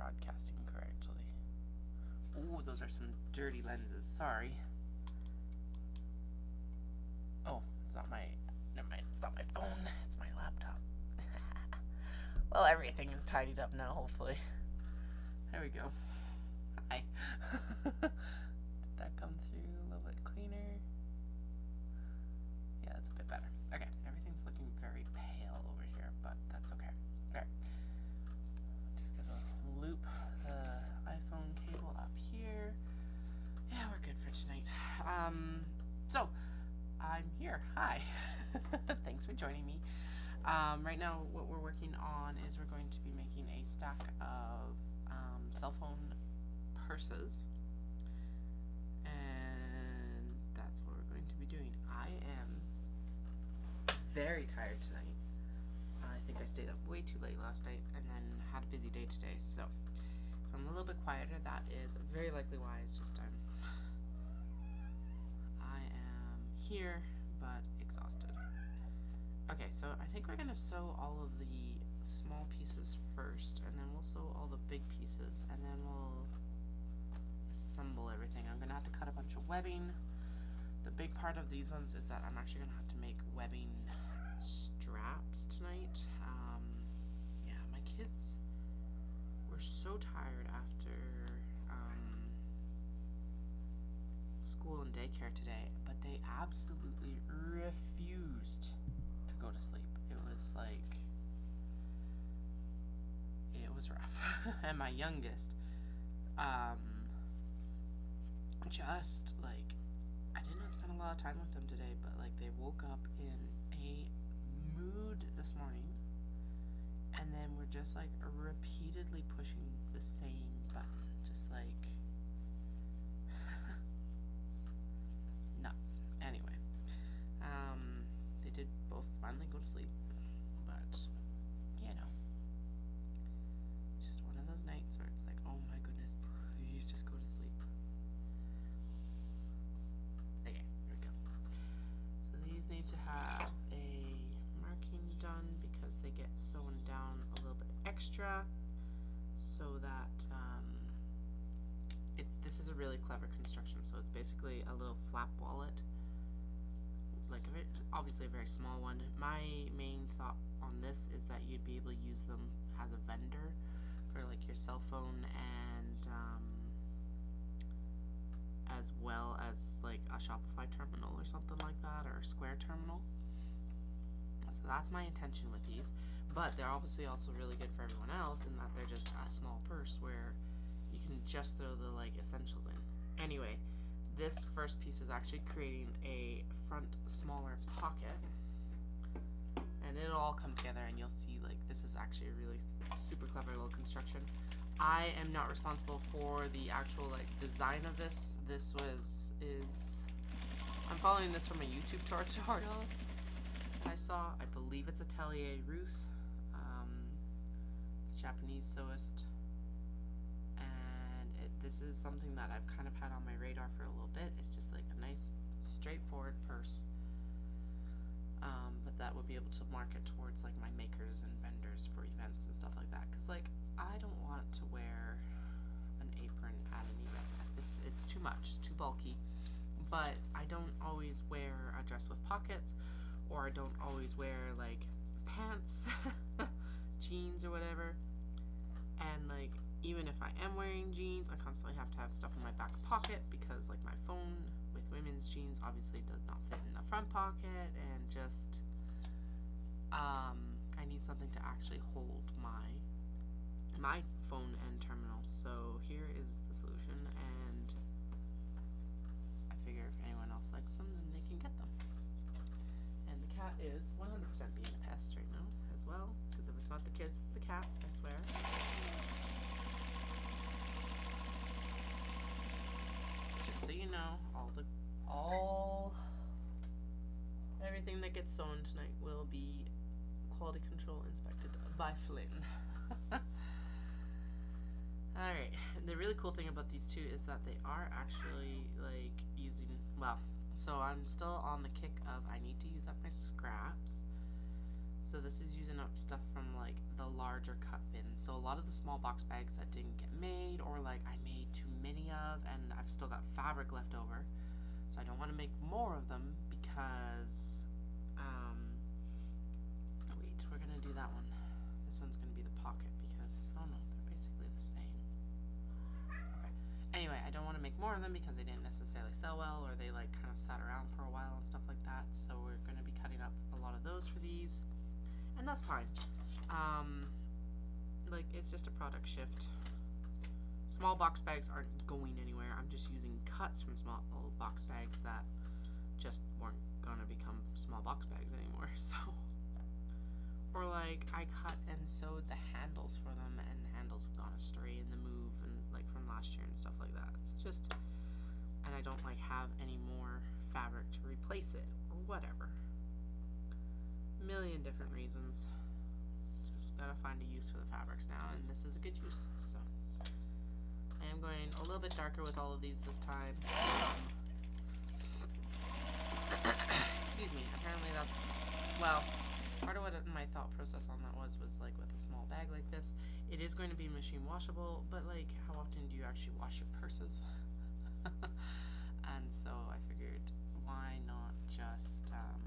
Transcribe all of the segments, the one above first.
broadcasting correctly. Oh, those are some dirty lenses. Sorry. Oh, it's not my... Never mind, it's not my phone. It's my laptop. Well, everything is tidied up now, hopefully. There we go. Hi. Did that come through a little bit cleaner? Yeah, that's a bit better. Okay, everything's looking very pale over here, but that's okay. Alright. Just gotta loop the iPhone cable up here. Yeah, we're good for tonight. So, I'm here. Hi. Thanks for joining me. Right now, what we're working on is we're going to be making a stack of cell phone purses. And that's what we're going to be doing. I am very tired tonight. I think I stayed up way too late last night and then had a busy day today. So, if I'm a little bit quieter, that is very likely why. It's just I am here, but exhausted. Okay, so I think we're going to sew all of the small pieces first, and then we'll sew all the big pieces, and then we'll assemble everything. I'm going to have to cut a bunch of webbing. The big part of these ones is that I'm actually going to have to make webbing straps tonight. Yeah, my kids were so tired after school and daycare today, but they absolutely refused to go to sleep. It was like, it was rough. And my youngest, just like, I did not spend a lot of time with them today, but like they woke up in a mood this morning, and then we're just like repeatedly pushing the same button, just like nuts. Anyway, they did both finally go to sleep, but you know, just one of those nights where it's like, oh my goodness, please just go to sleep. Okay, here we go. So these need to have a marking done because they get sewn down a little bit extra, so that this is a really clever construction. So it's basically a little flap wallet, like obviously a very small one. My main thought on this is that you'd be able to use them as a vendor for like your cell phone, and as well as like a Shopify terminal or something like that, or a Square terminal. So that's my intention with these, but they're obviously also really good for everyone else in that they're just a small purse where you can just throw the like essentials in. Anyway, this first piece is actually creating a front smaller pocket, and it'll all come together and you'll see like this is actually a really super clever little construction. I am not responsible for the actual like design of this. I'm following this from a YouTube tutorial I saw. I believe it's Atelier Ruth. It's a Japanese sewist, and this is something that I've kind of had on my radar for a little bit. It's just like a nice straightforward purse, but that would be able to market towards like my makers and vendors for events and stuff like that, because like I don't want to wear an apron at an event. It's too much, it's too bulky. But I don't always wear a dress with pockets, or I don't always wear like pants, jeans or whatever. And like even if I am wearing jeans, I constantly have to have stuff in my back pocket because like my phone with women's jeans obviously does not fit in the front pocket, and just I need something to actually hold my phone and terminal. So here is the solution, and I figure if anyone else likes them, then they can get them. And the cat is 100% being a pest right now as well, because if it's not the kids, it's the cats, I swear. Just so you know, everything that gets sewn tonight will be quality control inspected by Flynn. Alright, the really cool thing about these two is that they are actually like using, well, so I'm still on the kick of I need to use up my scraps. So this is using up stuff from like the larger cut bins. So a lot of the small box bags that didn't get made, or like I made too many of and I've still got fabric left over. So I don't want to make more of them because, wait, we're going to do that one. This one's going to be the pocket because, oh no, they're basically the same. Okay. Anyway, I don't want to make more of them because they didn't necessarily sell well, or they like kind of sat around for a while and stuff like that. So we're going to be cutting up a lot of those for these. And that's fine. Like, it's just a product shift. Small box bags aren't going anywhere. I'm just using cuts from small box bags that just weren't gonna become small box bags anymore. So, or like I cut and sewed the handles for them, and the handles have gone astray in the move, and like from last year and stuff like that. It's just, and I don't like have any more fabric to replace it or whatever. Million different reasons. Just gotta find a use for the fabrics now, and this is a good use. So I am going a little bit darker with all of these this time. Excuse me. Apparently that's, well, part of what my thought process on that was like with a small bag like this, it is going to be machine washable, but like how often do you actually wash your purses? And so I figured, why not just have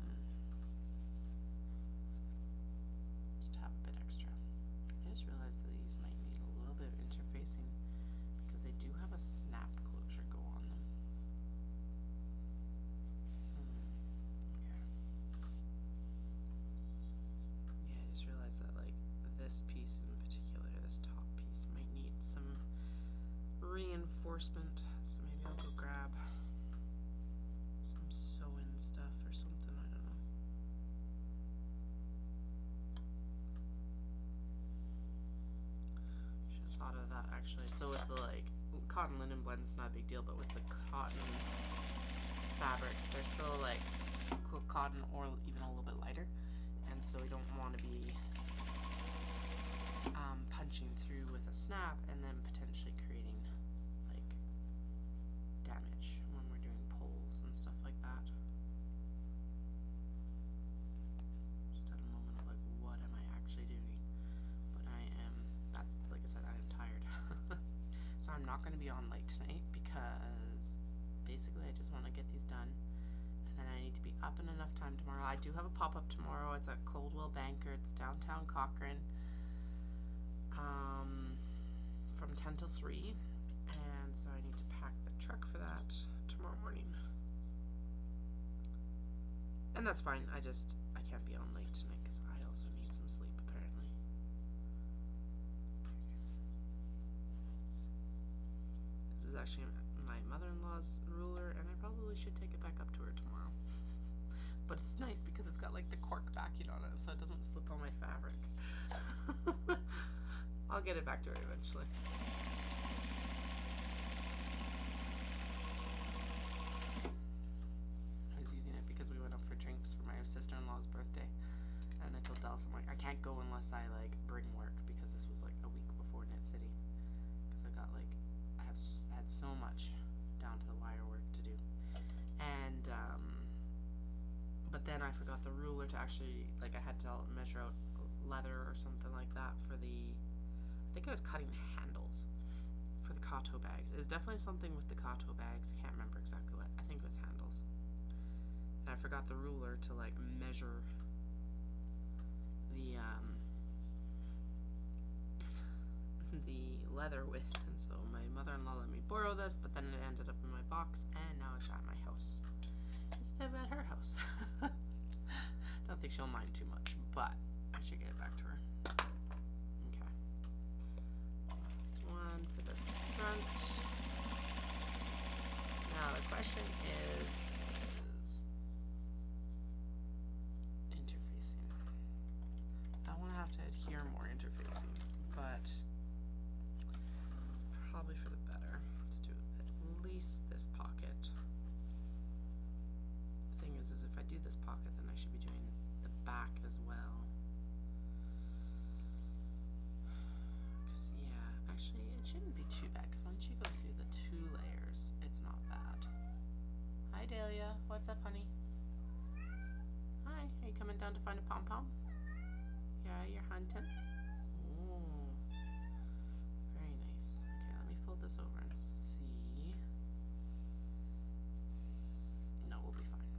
a bit extra. I just realized that these might need a little bit of interfacing because they do have a snap closure go on them. Okay. Yeah, I just realized that like this piece in particular, this top piece, might need some reinforcement. So maybe I'll go grab some sewing stuff or something, I don't know. Thought of that actually. So with the like cotton linen blend, it's not a big deal, but with the cotton fabrics, they're still like cotton or even a little bit lighter, and so we don't want to be punching through with a snap and then potentially creating like damage when we're doing pulls and stuff like that. Just at a moment of like, what am I actually doing? But I am, that's, like I said, I am tired. So I'm not going to be on late tonight because basically I just want to get these done, and then I need to be up in enough time tomorrow. I do have a pop-up tomorrow. It's at Coldwell Banker. It's downtown Cochrane, from 10 till 3, and so I need to pack the truck for that tomorrow morning. And that's fine. I can't be on late tonight because I also need some sleep apparently. This is actually my mother-in-law's ruler, and I probably should take it back up to her tomorrow. But it's nice because it's got like the cork backing on it, so it doesn't slip on my fabric. I'll get it back to her eventually. I was using it because we went up for drinks for my sister-in-law's birthday, and I told Dallas, I'm like, I can't go unless I like bring work, because this was like a week before Knit City, because I got like, I had so much down to the wire work to do, and but then I forgot the ruler to actually, like, I had to measure out leather or something like that for the, I think I was cutting handles for the Kato bags. It was definitely something with the Kato bags. I can't remember exactly what. I think it was handles. And I forgot the ruler to like measure the leather with, and so my mother-in-law let me borrow this, but then it ended up in my box, and now it's at my house instead of at her house. Don't think she'll mind too much, but I should get it back to her. Okay. Last one for this front. Now the question is interfacing. I don't want to have to adhere more interfacing, but it's probably for the better to do at least this pocket. The thing is if I do this pocket, then I should be doing the back as well. Cause yeah, actually it shouldn't be too bad, because once you go through the 2 layers, it's not bad. Hi Dahlia, what's up honey? Hi, are you coming down to find a pom-pom? Yeah, you're hunting. Oh, very nice. Okay, let me fold this over and see. No, we'll be fine.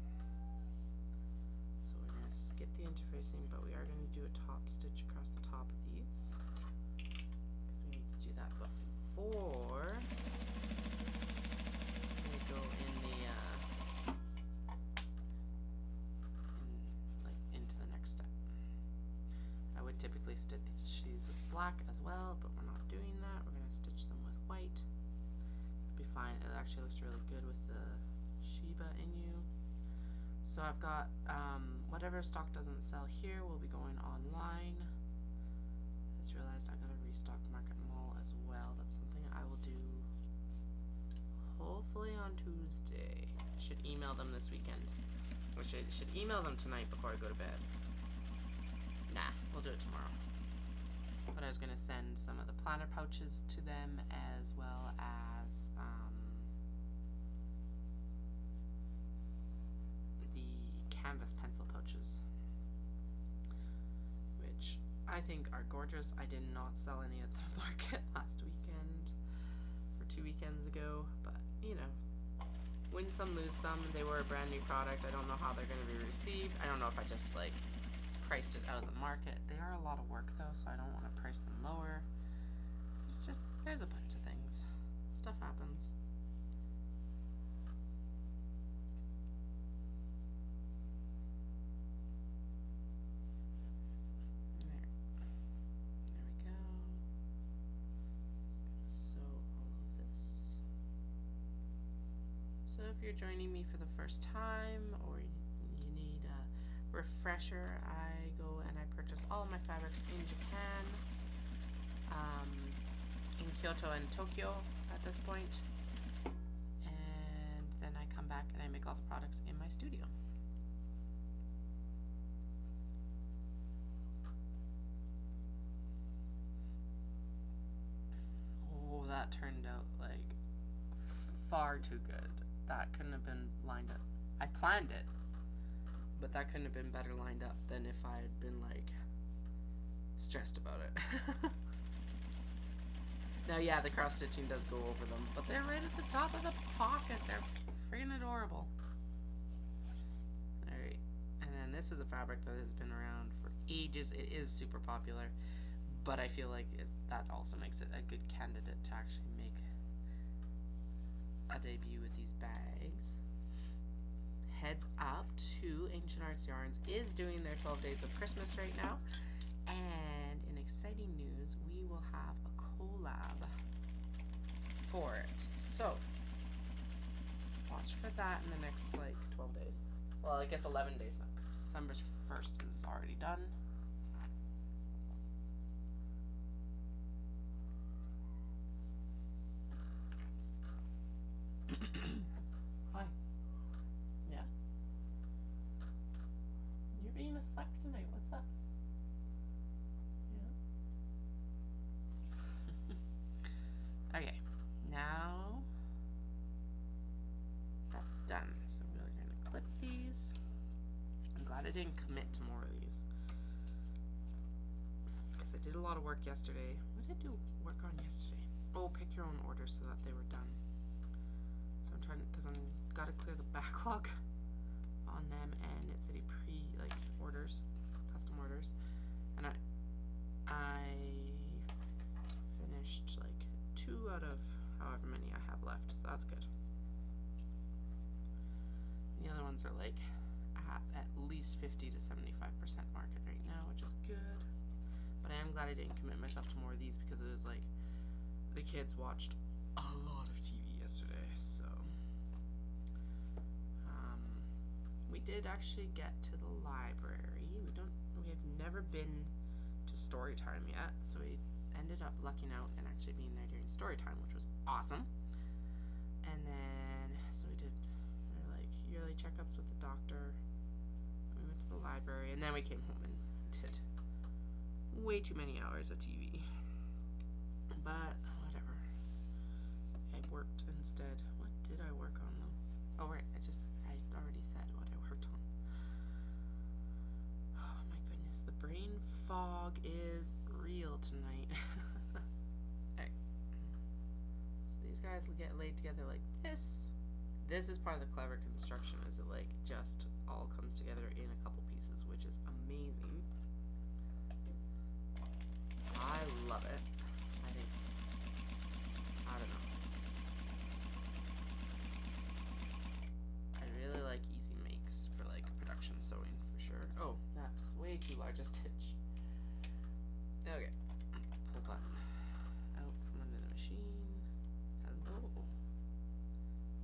So we're going to skip the interfacing, but we are going to do a top stitch across the top of these. Because we need to do that before we go in the into the next step. I would typically stitch these with black as well, but we're not doing that. We're going to stitch them with white. It'll be fine. It actually looks really good with the Shiba Inu. So I've got whatever stock doesn't sell here will be going online. I just realized I gotta restock Market Mall as well. That's something I will do hopefully on Tuesday. I should email them this weekend. Or should email them tonight before I go to bed. Nah, we'll do it tomorrow. But I was gonna send some of the planner pouches to them as well as canvas pencil pouches, which I think are gorgeous. I did not sell any at the market last weekend or 2 weekends ago, but you know, win some, lose some. They were a brand new product. I don't know how they're going to be received. I don't know if I just like priced it out of the market. They are a lot of work though, so I don't want to price them lower. It's just, there's a bunch of things. Stuff happens. So if you're joining me for the first time or you need a refresher, I go and I purchase all of my fabrics in Japan, in Kyoto and Tokyo at this point, and then I come back and I make all the products in my studio. Oh, that turned out like far too good. That couldn't have been lined up. I planned it, but that couldn't have been better lined up than if I had been like stressed about it. Now, yeah, the cross stitching does go over them, but they're right at the top of the pocket. They're freaking adorable. Alright, and then this is a fabric that has been around for ages. It is super popular, but I feel like that also makes it a good candidate to actually make a debut with these bags. Heads up to Ancient Arts Yarns is doing their 12 days of Christmas right now, and in exciting news, we will have a collab for it. So watch for that in the next like 12 days. Well, I guess 11 days now, because December 1st is already done. Hi. Yeah. You're being a suck tonight. What's up? Yeah. Okay. Now that's done. So we're gonna clip these. I'm glad I didn't commit to more of these, because I did a lot of work yesterday. What did I do work on yesterday? Oh, pick your own orders so that they were done. So I'm trying, because I'm gotta clear the backlog on them, and it's city orders, custom orders, and I finished like 2 out of however many I have left, so that's good. The other ones are like at least 50 to 75% market right now, which is good. But I am glad I didn't commit myself to more of these, because it was like the kids watched a lot of TV yesterday, so we did actually get to the library. We have never been to story time yet, so we ended up lucking out and actually being there during story time, which was awesome. And then so we did like yearly checkups with the doctor. We went to the library, and then we came home and did way too many hours of TV. But whatever. I worked instead. What did I work on though? Oh right, I already said what I worked on. Oh my goodness. the brain fog is real tonight. Alright. So these guys get laid together like this. This is part of the clever construction, is it like just all comes together in a couple pieces, which is amazing. I love it. I don't know. I really like easy makes for like production sewing for sure. Oh, that's way too large a stitch. Okay, let's pull that out from under the machine. Hello.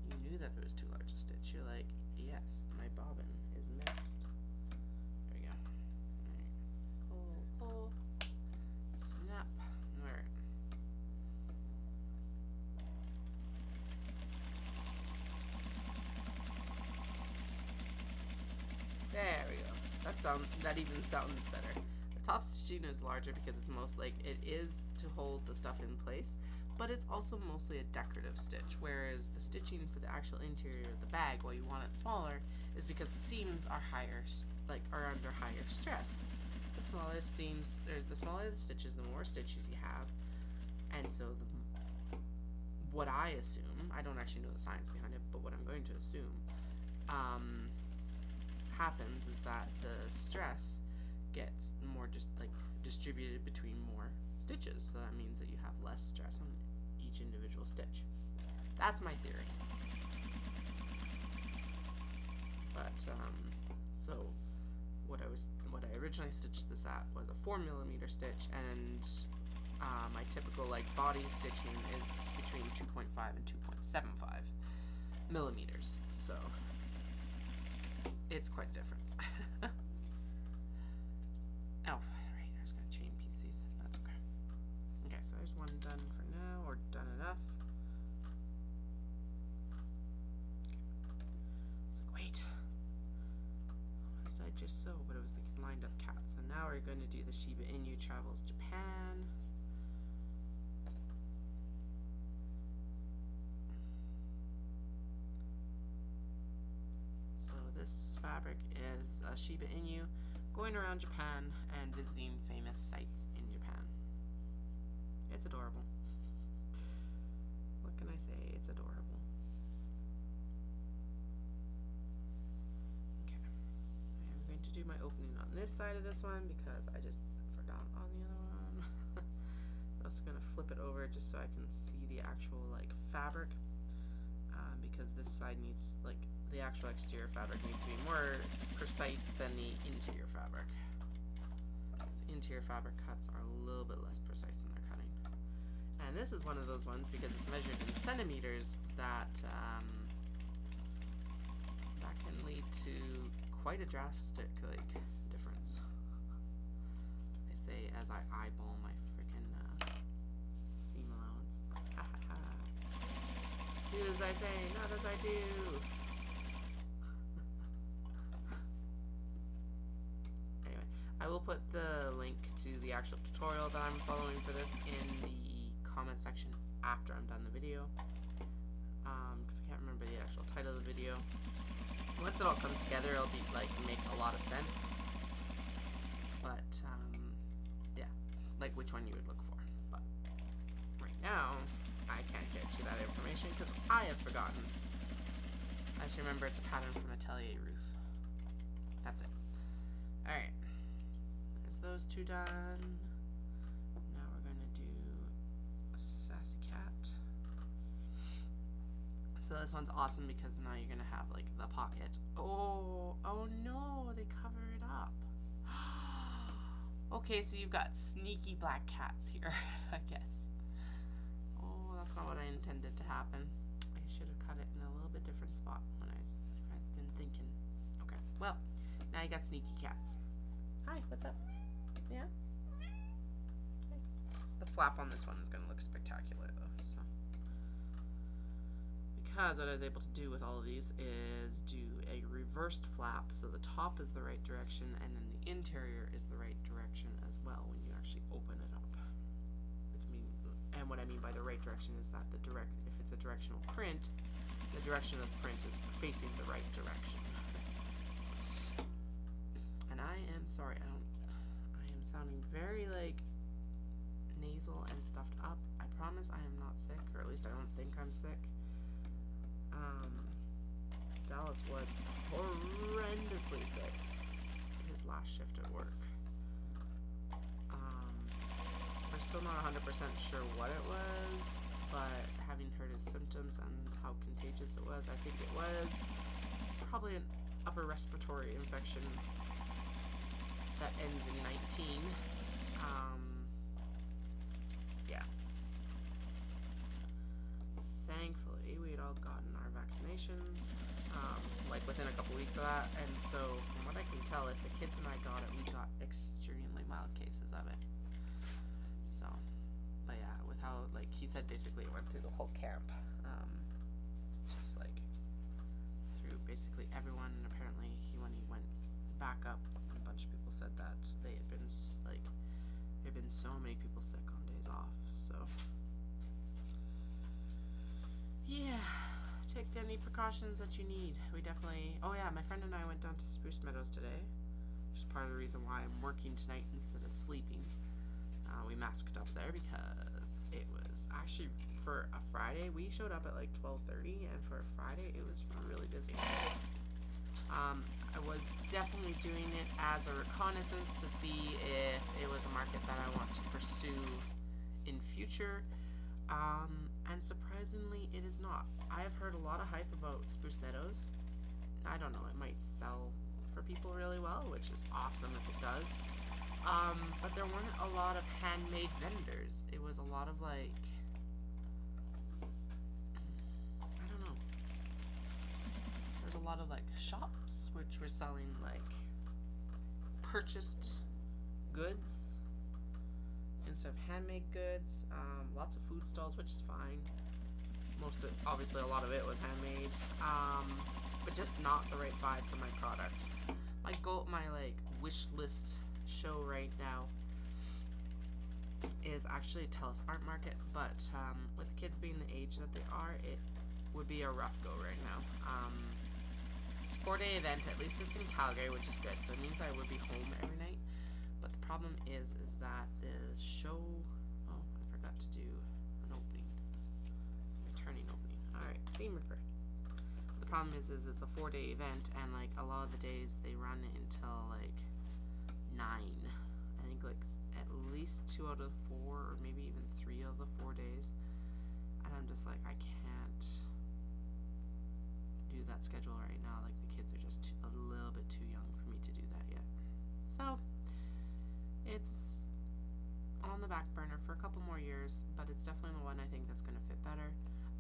You knew that it was too large a stitch. You're like, yes, my bobbin is mixed. There we go. Alright. Pull. Snap. Alright. There we go. That even sounds better. The top stitching is larger because it's most like it is to hold the stuff in place, but it's also mostly a decorative stitch, whereas the stitching for the actual interior of the bag, while you want it smaller, is because the seams are higher, are under higher stress. The smaller the seams, or the smaller the stitches, the more stitches you have, and so what I assume, I don't actually know the science behind it, but what I'm going to assume happens is that the stress gets more just like distributed between more stitches, so that means that you have less stress on each individual stitch. That's my theory. But so what I originally stitched this at was a 4mm stitch, and my typical like body stitching is between 2.5 and 2.75 millimeters, so it's quite different. Oh, right, I was gonna chain piece these. That's okay. Okay, so there's one done for now, or done enough. Okay. It's like, wait, what did I just sew? But it was the lined up cat. So now we're going to do the Shiba Inu travels Japan. This fabric is a Shiba Inu going around Japan and visiting famous sites in Japan. It's adorable. What can I say? It's adorable. Okay. I'm going to do my opening on this side of this one because I just forgot on the other one. I'm also going to flip it over just so I can see the actual like fabric, because this side needs like the actual exterior fabric needs to be more precise than the interior fabric. The interior fabric cuts are a little bit less precise in their cutting. And this is one of those ones, because it's measured in centimeters, that that can lead to quite a drastic like difference. I say as I eyeball my freaking seam allowance. Do as I say, not as I do. I will put the link to the actual tutorial that I'm following for this in the comment section after I'm done the video, because I can't remember the actual title of the video. Once it all comes together, it'll be like make a lot of sense, but yeah, like which one you would look for. But right now I can't get you that information because I have forgotten. I just remember it's a pattern from Atelier Ruth. That's it. Alright, those two done. Now we're going to do a sassy cat. So this one's awesome because now you're going to have like the pocket. Oh no, they cover it up. Okay, so you've got sneaky black cats here, I guess. Oh, that's not what I intended to happen. I should have cut it in a little bit different spot when I've been thinking. Okay, well, now you got sneaky cats. Hi, what's up? Yeah? Okay. The flap on this one is going to look spectacular though, so. Because what I was able to do with all of these is do a reversed flap, so the top is the right direction and then the interior is the right direction as well when you actually open it up. And what I mean by the right direction is that if it's a directional print, the direction of the print is facing the right direction. And I am sorry, I don't sounding very like nasal and stuffed up. I promise I am not sick, or at least I don't think I'm sick. Dallas was horrendously sick his last shift at work. We're still not 100% sure what it was, but having heard his symptoms and how contagious it was, I think it was probably an upper respiratory infection that ends in 19. Yeah. Thankfully, we had all gotten our vaccinations, like within a couple weeks of that, and so from what I can tell, if the kids and I got it, we got extremely mild cases of it. So, but yeah, with how, like, he said basically it went through the whole camp, just like through basically everyone, and apparently when he went back up, a bunch of people said that they had been, like, there had been so many people sick on days off, so yeah, take any precautions that you need. We definitely, oh yeah, my friend and I went down to Spruce Meadows today, which is part of the reason why I'm working tonight instead of sleeping. We masked up there because it was actually, for a Friday, we showed up at like 12:30, and for a Friday it was really busy. I was definitely doing it as a reconnaissance to see if it was a market that I want to pursue in future, and surprisingly it is not. I have heard a lot of hype about Spruce Meadows. I don't know, it might sell for people really well, which is awesome if it does. But there weren't a lot of handmade vendors. It was a lot of like, I don't know. There's a lot of like shops which were selling like purchased goods instead of handmade goods. Lots of food stalls, which is fine. Most of it, obviously a lot of it was handmade. But just not the right vibe for my product. My like wish list show right now is actually a Telus art market, but with the kids being the age that they are, it would be a rough go right now. It's a 4-day event, at least it's in Calgary, which is good, so it means I would be home every night. But the problem is that the show, oh, I forgot to do an opening, returning opening. Alright, Seam Ripper. The problem is it's a 4-day event, and like a lot of the days they run until like 9. I think like at least 2 out of 4, or maybe even 3 of the 4 days. And I'm just like, I can't do that schedule right now. Like the kids are just a little bit too young for me to do that yet. So it's on the back burner for a couple more years, but it's definitely the one I think that's going to fit better.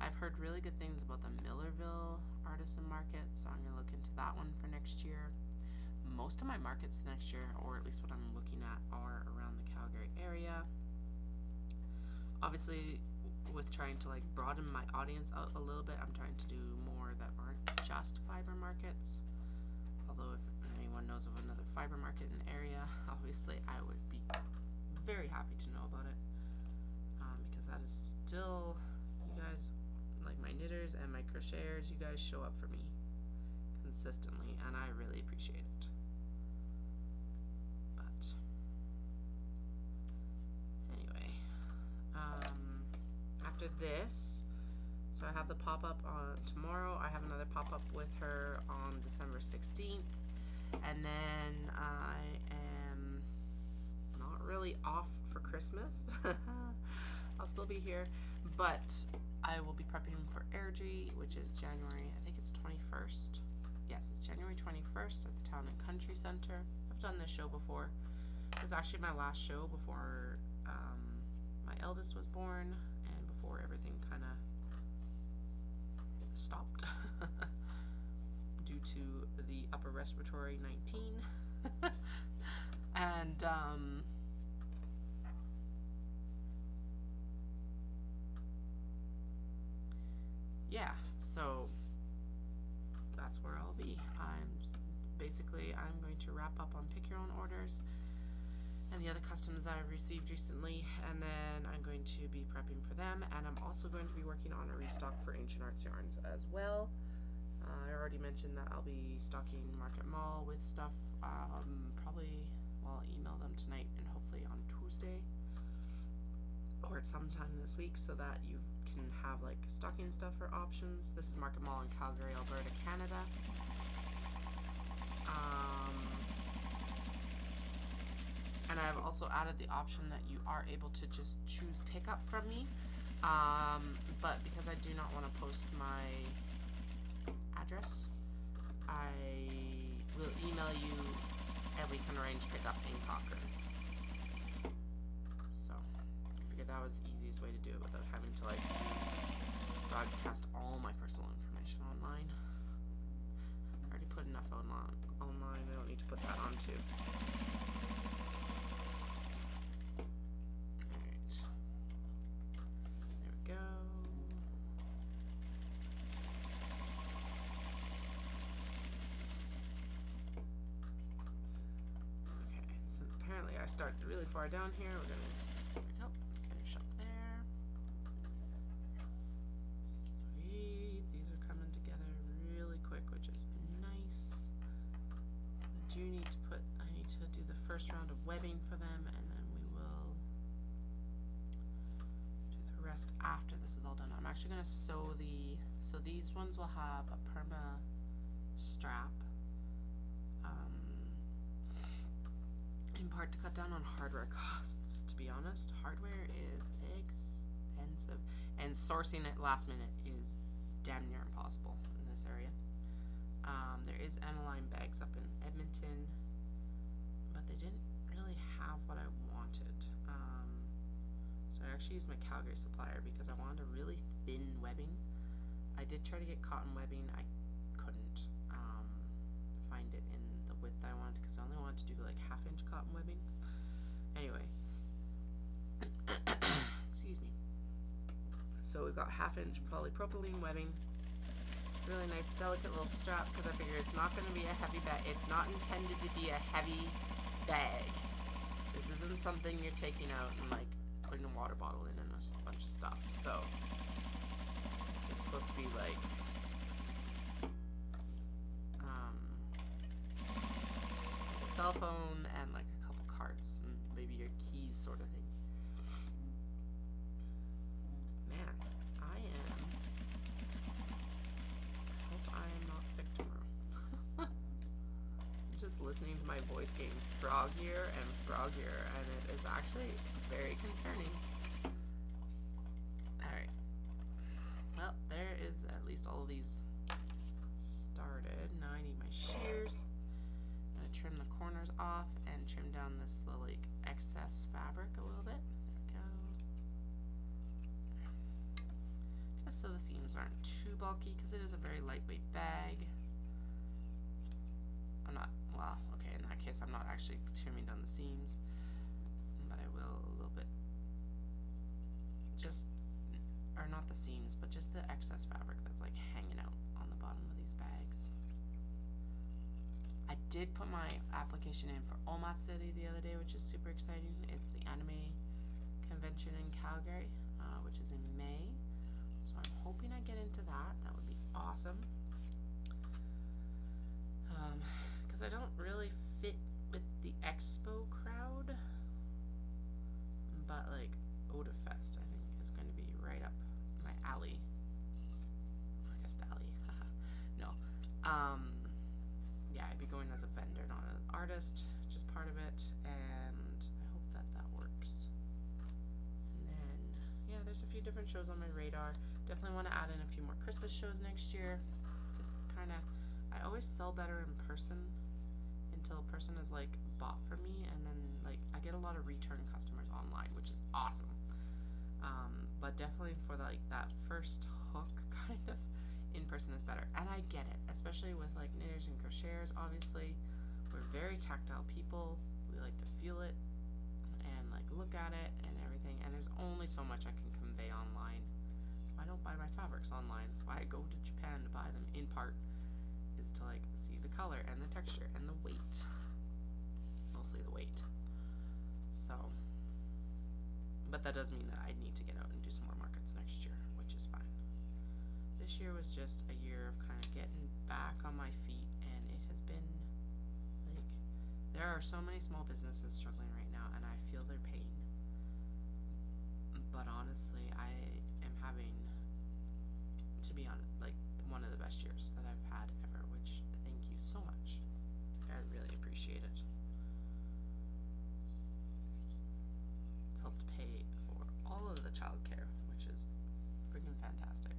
I've heard really good things about the Millerville Artisan Market, so I'm going to look into that one for next year. Most of my markets next year, or at least what I'm looking at, are around the Calgary area. Obviously, with trying to like broaden my audience out a little bit, I'm trying to do more that aren't just fiber markets. Although if anyone knows of another fiber market in the area, obviously I would be very happy to know about it, because that is still, you guys, like my knitters and my crocheters, you guys show up for me consistently, and I really appreciate it. But anyway, after this, so I have the pop-up on tomorrow. I have another pop-up with her on December 16th, and then I am not really off for Christmas. I'll still be here, but I will be prepping for Airdrie, which is January, I think it's 21st. Yes, it's January 21st at the Town and Country Center. I've done this show before. It was actually my last show before my eldest was born, and before everything kind of stopped due to the upper respiratory 19. And yeah, so that's where I'll be. I'm going to wrap up on pick your own orders and the other customs that I've received recently, and then I'm going to be prepping for them, and I'm also going to be working on a restock for Ancient Arts Yarns as well. I already mentioned that I'll be stocking Market Mall with stuff, probably, well, I'll email them tonight, and hopefully hopefully on Tuesday or sometime this week, so that you can have like stocking stuffer options. This is Market Mall in Calgary, Alberta, Canada. And I've also added the option that you are able to just choose pickup from me. But because I do not want to post my address, I will email you and we can arrange pickup in Cochrane. So I figured that was the easiest way to do it without having to like broadcast all my personal information online. I already put enough online. I don't need to put that on too. I started really far down here. We're gonna finish up there. Sweet. These are coming together really quick, which is nice. I need to do the first round of webbing for them, and then we will do the rest after this is all done. I'm actually gonna sew so these ones will have a perma strap. In part to cut down on hardware costs, to be honest. Hardware is expensive, and sourcing it last minute is damn near impossible in this area. There is Aniline bags up in Edmonton, but they didn't really have what I wanted. So I actually used my Calgary supplier because I wanted a really thin webbing. I did try to get cotton webbing. I couldn't find it in the width I wanted because I only wanted to do like 1/2 inch cotton webbing. Anyway, excuse me. So we've got 1/2 inch polypropylene webbing. Really nice, delicate little strap because I figure it's not going to be a heavy bag. It's not intended to be a heavy bag. This isn't something you're taking out and like putting a water bottle in and a bunch of stuff. So it's just supposed to be like a cell phone and like a couple cards and maybe your keys sort of thing. Man, I hope I am not sick tomorrow. I'm just listening to my voice getting froggier and froggier, and it is actually very concerning. Alright. Well, there is at least all of these started. Now I need my shears. I'm going to trim the corners off and trim down this little like excess fabric a little bit. There we go. Just so the seams aren't too bulky, because it is a very lightweight bag. Okay, in that case I'm not actually trimming down the seams, but I will a little bit. Or not the seams, but just the excess fabric that's like hanging out on the bottom of these bags. I did put my application in for Omatsuri the other day, which is super exciting. It's the anime convention in Calgary, which is in May. So I'm hoping I get into that. That would be awesome. Because I don't really fit with the expo crowd, but like Odafest I think is going to be right up my alley. I guess alley. No. Yeah, I'd be going as a vendor, not an artist, just part of it, and I hope that works. And then, yeah, there's a few different shows on my radar. Definitely want to add in a few more Christmas shows next year. Just kind of, I always sell better in person until a person is like bought from me, and then like I get a lot of return customers online, which is awesome. But definitely for like that first hook, kind of in person is better, and I get it, especially with like knitters and crocheters. Obviously, we're very tactile people. We like to feel it and like look at it and everything. And there's only so much I can convey online. I don't buy my fabrics online. That's why I go to Japan to buy them. In part, is to like see the color and the texture and the weight. Mostly the weight. So, but that does mean that I need to get out and do some more markets next year, which is fine. This year was just a year of kind of getting back on my feet, and it has been like, there are so many small businesses struggling right now, and I feel their pain. But honestly, I am having, to be honest, like one of the best years that I've had ever, which thank you so much. I really appreciate it. It's helped pay for all of the childcare, which is freaking fantastic.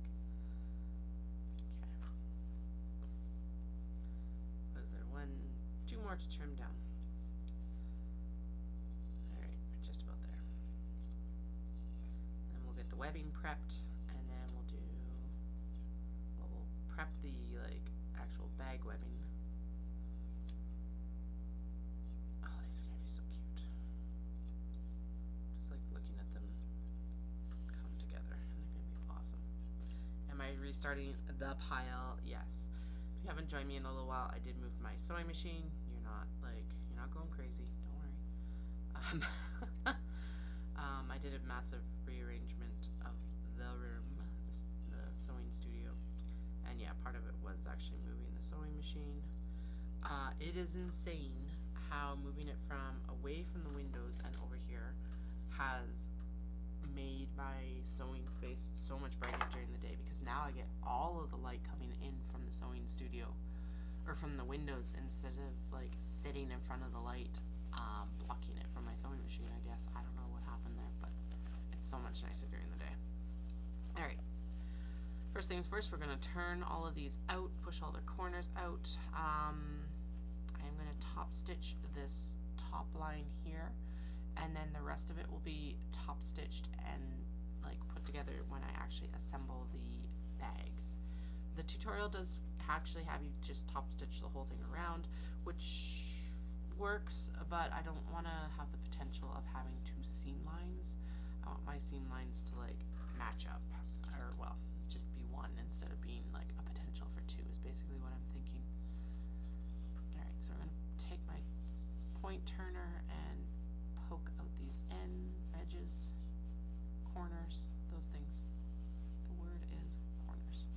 Okay. Was there 2 more to trim down? Alright, we're just about there. Then we'll get the webbing prepped, and then we'll prep the actual bag webbing. Oh, these are gonna be so cute. Just looking at them come together, and they're gonna be awesome. Am I restarting the pile? Yes. If you haven't joined me in a little while, I did move my sewing machine. You're not going crazy. Don't worry. I did a massive rearrangement of the room, the sewing studio, and yeah, part of it was actually moving the sewing machine. It is insane how moving it from away from the windows and over here has made my sewing space so much brighter during the day, because now I get all of the light coming in from the sewing studio or from the windows instead of sitting in front of the light, blocking it from my sewing machine, I guess. I don't know what happened there, but it's so much nicer during the day. Alright, first things first, we're going to turn all of these out, push all their corners out. I'm going to top stitch this top line here, and then the rest of it will be top stitched and put together when I actually assemble the bags. The tutorial does actually have you just top stitch the whole thing around, which works, but I don't want to have the potential of having 2 seam lines. I want my seam lines to match up, or well, just be one instead of being a potential for 2 is basically what I'm thinking. Alright, so we're going to take my point turner and poke out these edges, corners, those things. The word is corners.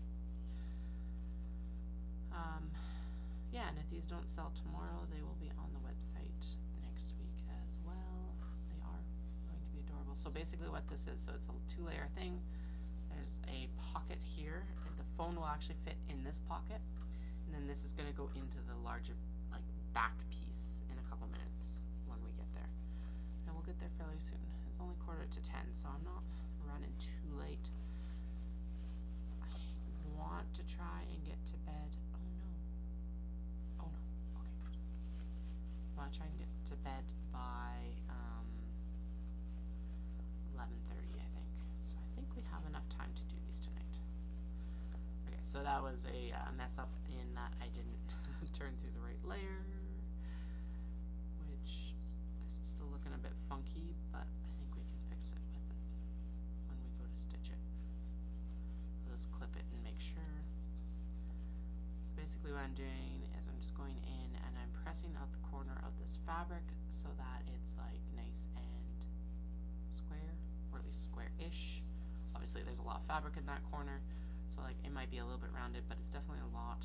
Yeah, and if these don't sell tomorrow, they will be on the website next week as well. They are going to be adorable. So basically what this is, so it's a 2-layer thing. There's a pocket here. The phone will actually fit in this pocket, and then this is going to go into the larger back piece in a couple minutes when we get there. And we'll get there fairly soon. It's only 9:45, so I'm not running too late. I want to try and get to bed. Oh no. Okay, good. I want to try and get to bed by 11:30, I think. So I think we have enough time to do these tonight. Okay, so that was a mess up in that I didn't turn through the right layer, which is still looking a bit funky, but I think we can fix it with it when we go to stitch it. I'll just clip it and make sure. So basically what I'm doing is I'm just going in and I'm pressing out the corner of this fabric so that it's nice and square, or at least square-ish. Obviously there's a lot of fabric in that corner, so it might be a little bit rounded, but it's definitely a lot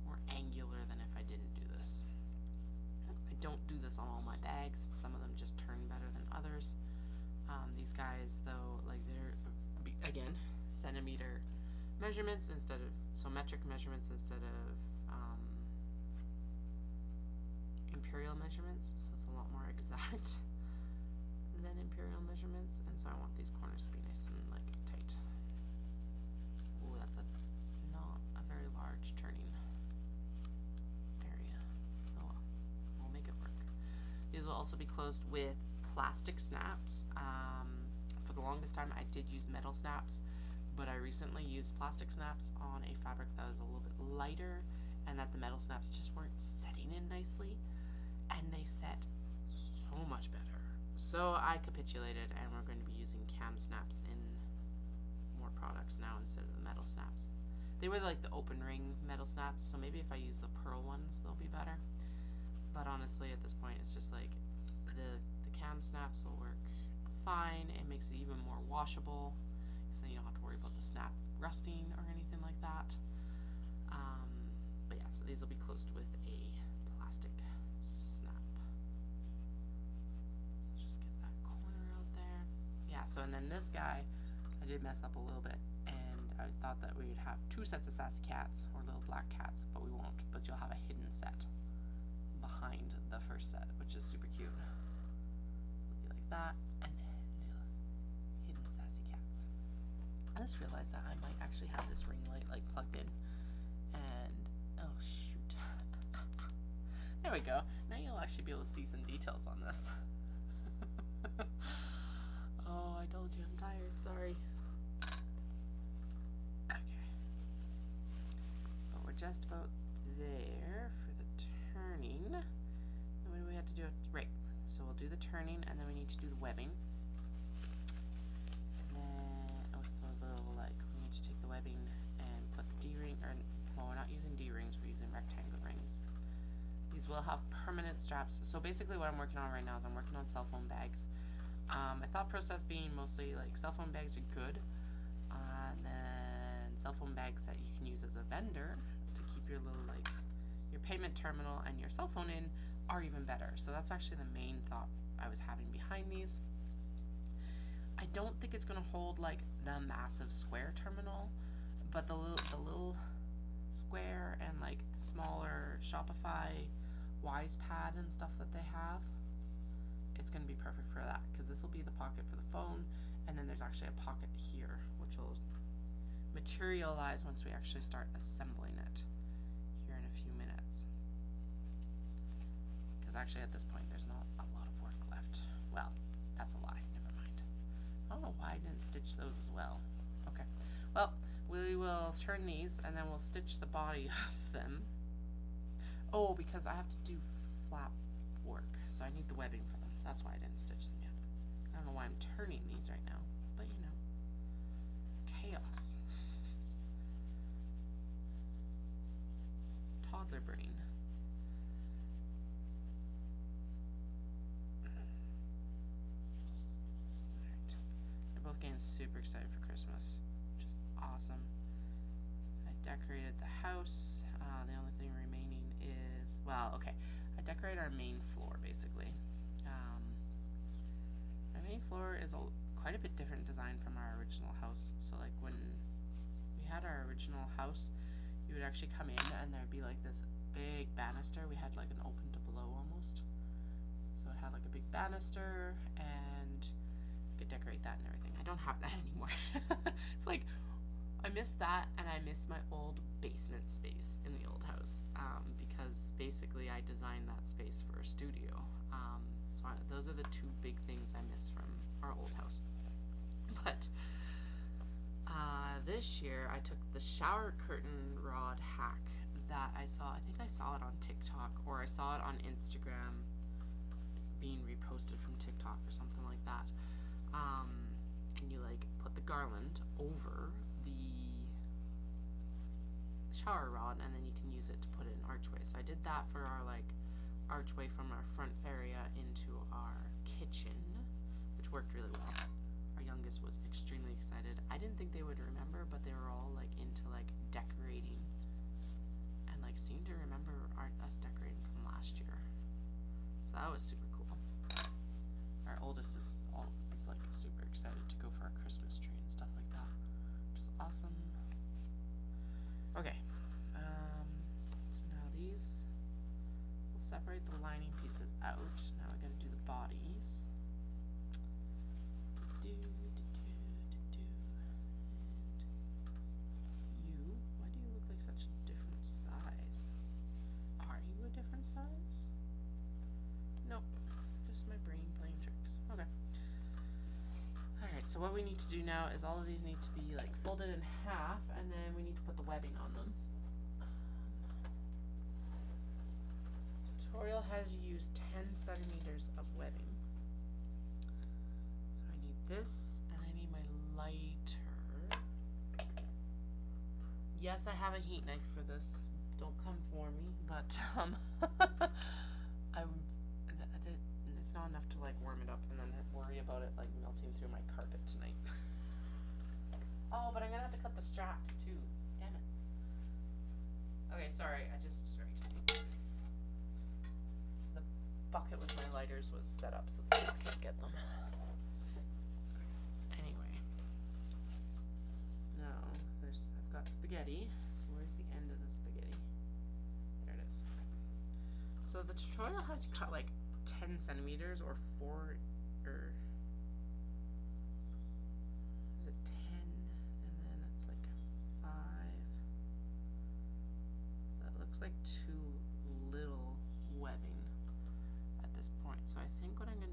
more angular than if I didn't do this. I don't do this on all my bags. Some of them just turn better than others. These guys though, they're again centimeter measurements instead of, so metric measurements instead of imperial measurements, so it's a lot more exact than imperial measurements, and so I want these corners to be nice and tight. Ooh, that's not a very large turning area. Oh well, we'll make it work. These will also be closed with plastic snaps. For the longest time I did use metal snaps, but I recently used plastic snaps on a fabric that was a little bit lighter, and that the metal snaps just weren't setting in nicely, and they set so much better. So I capitulated, and we're going to be using cam snaps in more products now instead of the metal snaps. They were the open ring metal snaps, so maybe if I use the pearl ones they'll be better, but honestly at this point it's just the cam snaps will work fine. It makes it even more washable, so you don't have to worry about the snap rusting or anything like that. But yeah, so these will be closed with a plastic snap. yeah, so and then this guy, I did mess up a little bit, and I thought that we would have 2 sets of sassy cats, or little black cats, but we won't. But you'll have a hidden set behind the first set, which is super cute. So it'll be like that, and little hidden sassy cats. I just realized that I might actually have this ring light like plugged in, and oh shoot. There we go. Now you'll actually be able to see some details on this. Oh, I told you I'm tired. Sorry. Okay. But we're just about there for the turning. And what do we have to do? Right. So we'll do the turning, and then we need to do the webbing. And then, oh, it's a little like, we need to take the webbing and put the D-ring, or, well, we're not using D-rings, we're using rectangle rings. These will have permanent straps. So basically what I'm working on right now is I'm working on cell phone bags. My thought process being mostly like cell phone bags are good, and then cell phone bags that you can use as a vendor to keep your little like your payment terminal and your cell phone in are even better. So that's actually the main thought I was having behind these. I don't think it's gonna hold like the massive square terminal, but the little square and like the smaller Shopify Wise Pad and stuff that they have, it's going to be perfect for that, because this will be the pocket for the phone, and then there's actually a pocket here which will materialize once we actually start assembling it here in a few minutes, because actually at this point there's not a lot of work left. Well, that's a lie, never mind. I don't know why I didn't stitch those as well. Okay, well, we will turn these and then we'll stitch the body of them. Oh, because I have to do flap work, so I need the webbing for them. That's why I didn't stitch them yet. I don't know why I'm turning these right now, but you know, chaos. Toddler brain. Alright. They're both getting super excited for Christmas, which is awesome. I decorated the house. The only thing remaining is, well, okay, I decorated our main floor basically. Our main floor is quite a bit different design from our original house. So like when we had our original house, you would actually come in and there'd be like this big banister. We had like an open to below almost. So it had like a big banister, and you could decorate that and everything. I don't have that anymore. It's like, I miss that, and I miss my old basement space in the old house, because basically I designed that space for a studio. So those are the 2 big things I miss from our old house. But this year I took the shower curtain rod hack that I saw. I think I saw it on TikTok, or I saw it on Instagram being reposted from TikTok or something like that. And you like put the garland over the shower rod, and then you can use it to put it in archway. So I did that for our like archway from our front area into our kitchen, which worked really well. Our youngest was extremely excited. I didn't think they would remember, but they were all like into like decorating, and like seemed to remember us decorating from last year. So that was super cool. Our oldest is like super excited to go for our Christmas tree and stuff like that, which is awesome. Okay, so now these, we'll separate the lining pieces out. Now we're going to do the bodies. And you, why do you look like such a different size? Are you a different size? Nope, just my brain playing tricks. Okay. Alright, so what we need to do now is all of these need to be like folded in half, and then we need to put the webbing on them. Tutorial has used 10 centimeters of webbing. So I need this, and I need my lighter. Yes, I have a heat knife for this. Don't come for me, but it's not enough to like warm it up and then worry about it like melting through my carpet tonight. Oh, but I'm gonna have to cut the straps too. Damn it. Okay, sorry, the bucket with my lighters was set up so the kids can't get them. now I've got spaghetti. So where's the end of the spaghetti? There it is. Okay. So the tutorial has you cut like 10 centimeters or 4 or is it 10 and then it's like 5. That looks like too little webbing at this point. So I think what I think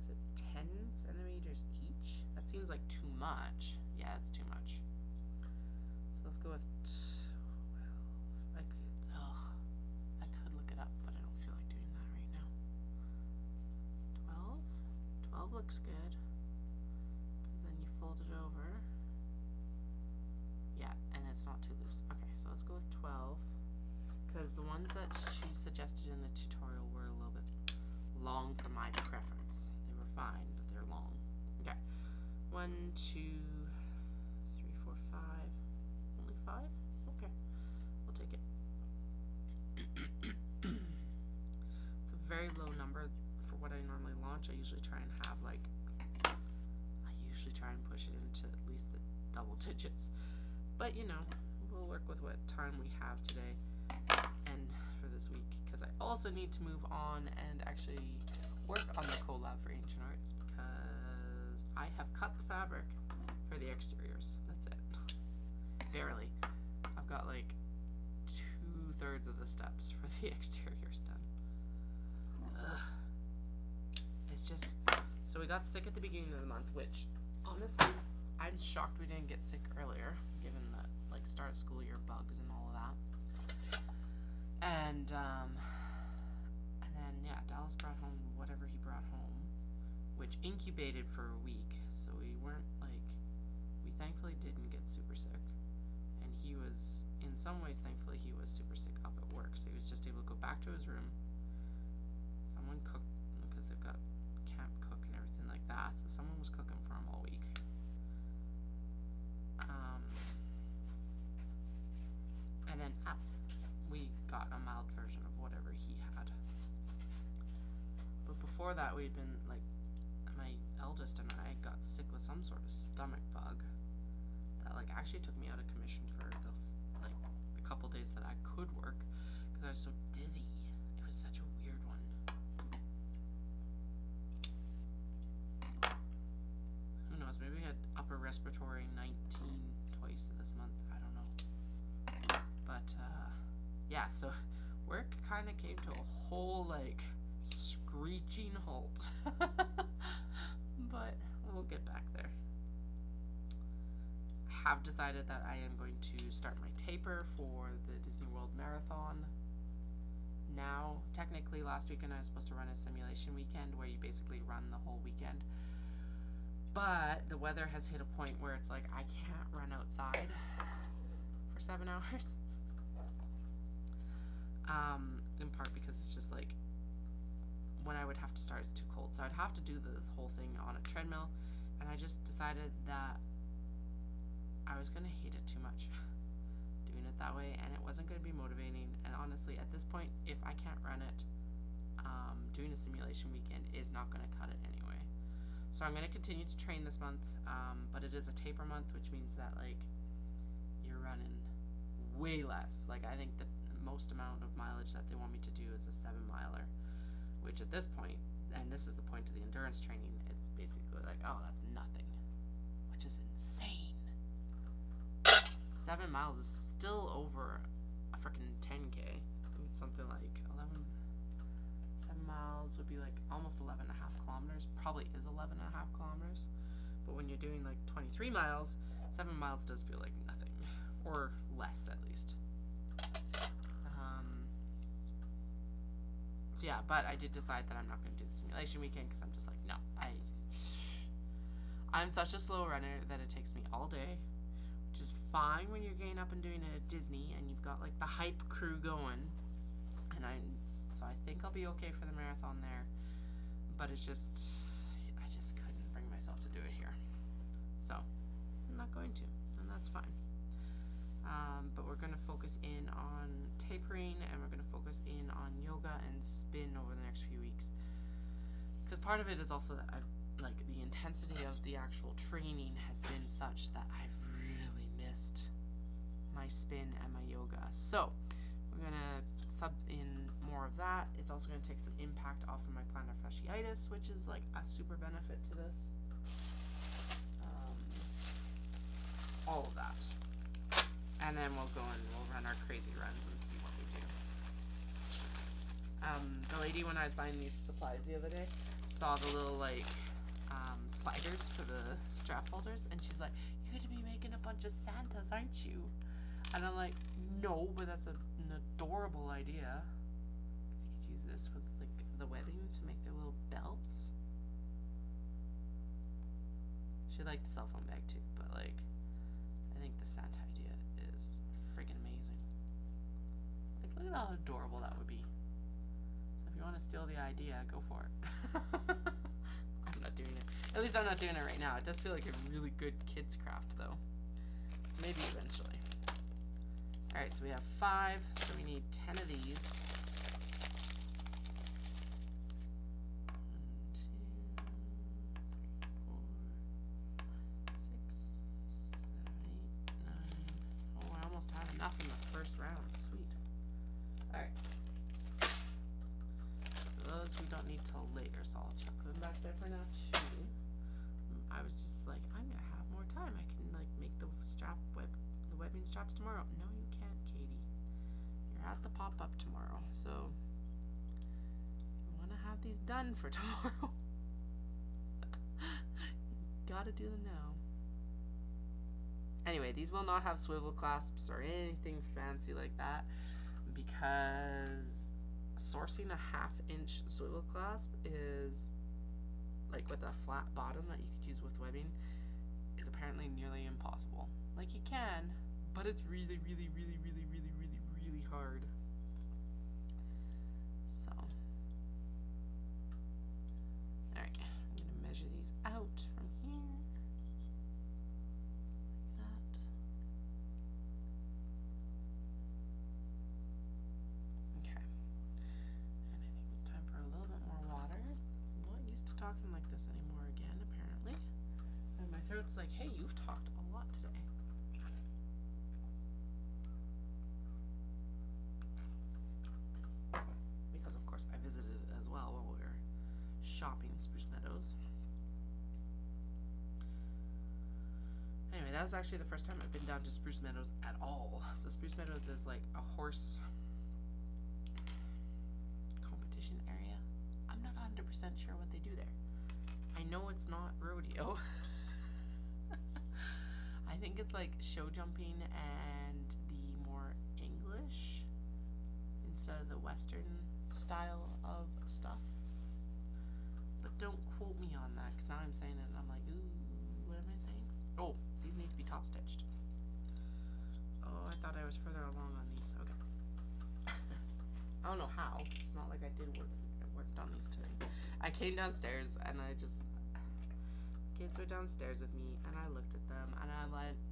is it 10 centimeters each? That seems like too much. Yeah, it's too much. So let's go with 12. I could look it up, but I don't feel like doing that right now. 12? 12 looks good. Because then you fold it over. Yeah, and it's not too loose. Okay, so let's go with 12. Because the ones that she suggested in the tutorial were a little bit long for my preference. They were fine, but they're long. Okay. 1, 2, 3, 4, 5. Only 5? Okay. We'll take it. It's a very low number for what I normally launch. I usually try and push it into at least the double digits. But you know, we'll work with what time we have today and for this week, because I also need to move on and actually work on the collab for Ancient Arts, because I have cut the fabric for the exteriors. That's it. Barely. I've got like 2/3 of the steps for the exteriors done. Ugh. It's just, so we got sick at the beginning of the month, which honestly I'm shocked we didn't get sick earlier, given that like start of school year bugs and all of that. And then yeah, Dallas brought home whatever he brought home, which incubated for a week, so we thankfully didn't get super sick. And he was, in some ways, thankfully he was super sick up at work, so he was just able to go back to his room. Someone cooked, because they've got camp cook and everything like that, so someone was cooking for him all week. And then we got a mild version of whatever he had. But before that, we'd been like, my eldest and I got sick with some sort of stomach bug that like actually took me out of commission for the couple days that I could work, because I was so dizzy. It was such a weird one. Who knows? Maybe we had upper respiratory 19 twice this month. I don't know. But yeah, so work kind of came to a whole like screeching halt. But we'll get back there. I have decided that I am going to start my taper for the Disney World Marathon. Now, technically last weekend I was supposed to run a simulation weekend where you basically run the whole weekend. But the weather has hit a point where it's like I can't run outside for 7 hours. In part because it's just like when I would have to start, it's too cold. So I'd have to do the whole thing on a treadmill, and I just decided that I was gonna hate it too much doing it that way, and it wasn't gonna be motivating. And honestly, at this point, if I can't run it, doing a simulation weekend is not gonna cut it anyway. So I'm gonna continue to train this month, but it is a taper month, which means that like you're running way less. Like I think the most amount of mileage that they want me to do is a 7-miler, which at this point, and this is the point of the endurance training, it's basically like, oh, that's nothing, which is insane. 7 miles is still over a freaking 10K. I think it's something like 7 miles would be like almost 11.5 kilometers. Probably is 11.5 kilometers. But when you're doing like 23 miles, 7 miles does feel like nothing, or less at least. So yeah, but I did decide that I'm not going to do the simulation weekend, because I'm just like, no, I'm such a slow runner that it takes me all day, which is fine when you're getting up and doing it at Disney and you've got like the hype crew going, and so I think I'll be okay for the marathon there, but it's just, I just couldn't bring myself to do it here, so I'm not going to, and that's fine. But we're going to focus in on tapering, and we're going to focus in on yoga and spin over the next few weeks, because part of it is also that I've like the intensity of the actual training has been such that I've really missed my spin and my yoga. So we're gonna sub in more of that. It's also gonna take some impact off of my plantar fasciitis, which is like a super benefit to this. All of that. And then we'll go and we'll run our crazy runs and see what we do. The lady, when I was buying these supplies the other day, saw the little like sliders for the strap holders, and she's like, "You're gonna be making a bunch of Santas, aren't you?" And I'm like, "No, but that's an adorable idea. You could use this with like the webbing to make their little belts." She liked the cell phone bag too, but like, I think the Santa idea is friggin' amazing. Like, look at how adorable that would be. So if you want to steal the idea, go for it. I'm not doing it. At least I'm not doing it right now. It does feel like a really good kids craft though. So maybe eventually. Alright, so we have 5, so we need 10 of these. 1, 2, 3, 4, 6, 7, 8, 9. Oh, I almost had enough in the first round. Sweet. Alright. So those we don't need till later, so I'll chuck them back there for now too. I was just like, I'm gonna have more time. I can like make the webbing straps tomorrow. No, you can't, Katie. You're at the pop-up tomorrow, so you wanna have these done for tomorrow. You gotta do them now. Anyway, these will not have swivel clasps or anything fancy like that, because sourcing a 1/2-inch swivel clasp is like with a flat bottom that you could use with webbing is apparently nearly impossible. Like, you can, but it's really, really, really, really, really, really, really hard. So, alright, I'm gonna measure these out from here. Like that. Okay. And I think it's time for a little bit more water. I'm not used to talking like this anymore again, apparently. And my throat's like, hey, you've talked a lot today. Because, of course, I visited as well while we were shopping Spruce Meadows. Anyway, that was actually the first time I've been down to Spruce Meadows at all. So Spruce Meadows is like a horse competition area. I'm not 100% sure what they do there. I know it's not rodeo. I think it's like show jumping and the more English instead of the Western style of stuff. But don't quote me on that, because now I'm saying it and I'm like, ooh, what am I saying? Oh, these need to be top stitched. Oh, I thought I was further along on these. Okay. I don't know how. It's not like I worked on these today. I came downstairs and I just, kids were downstairs with me and I looked at them and I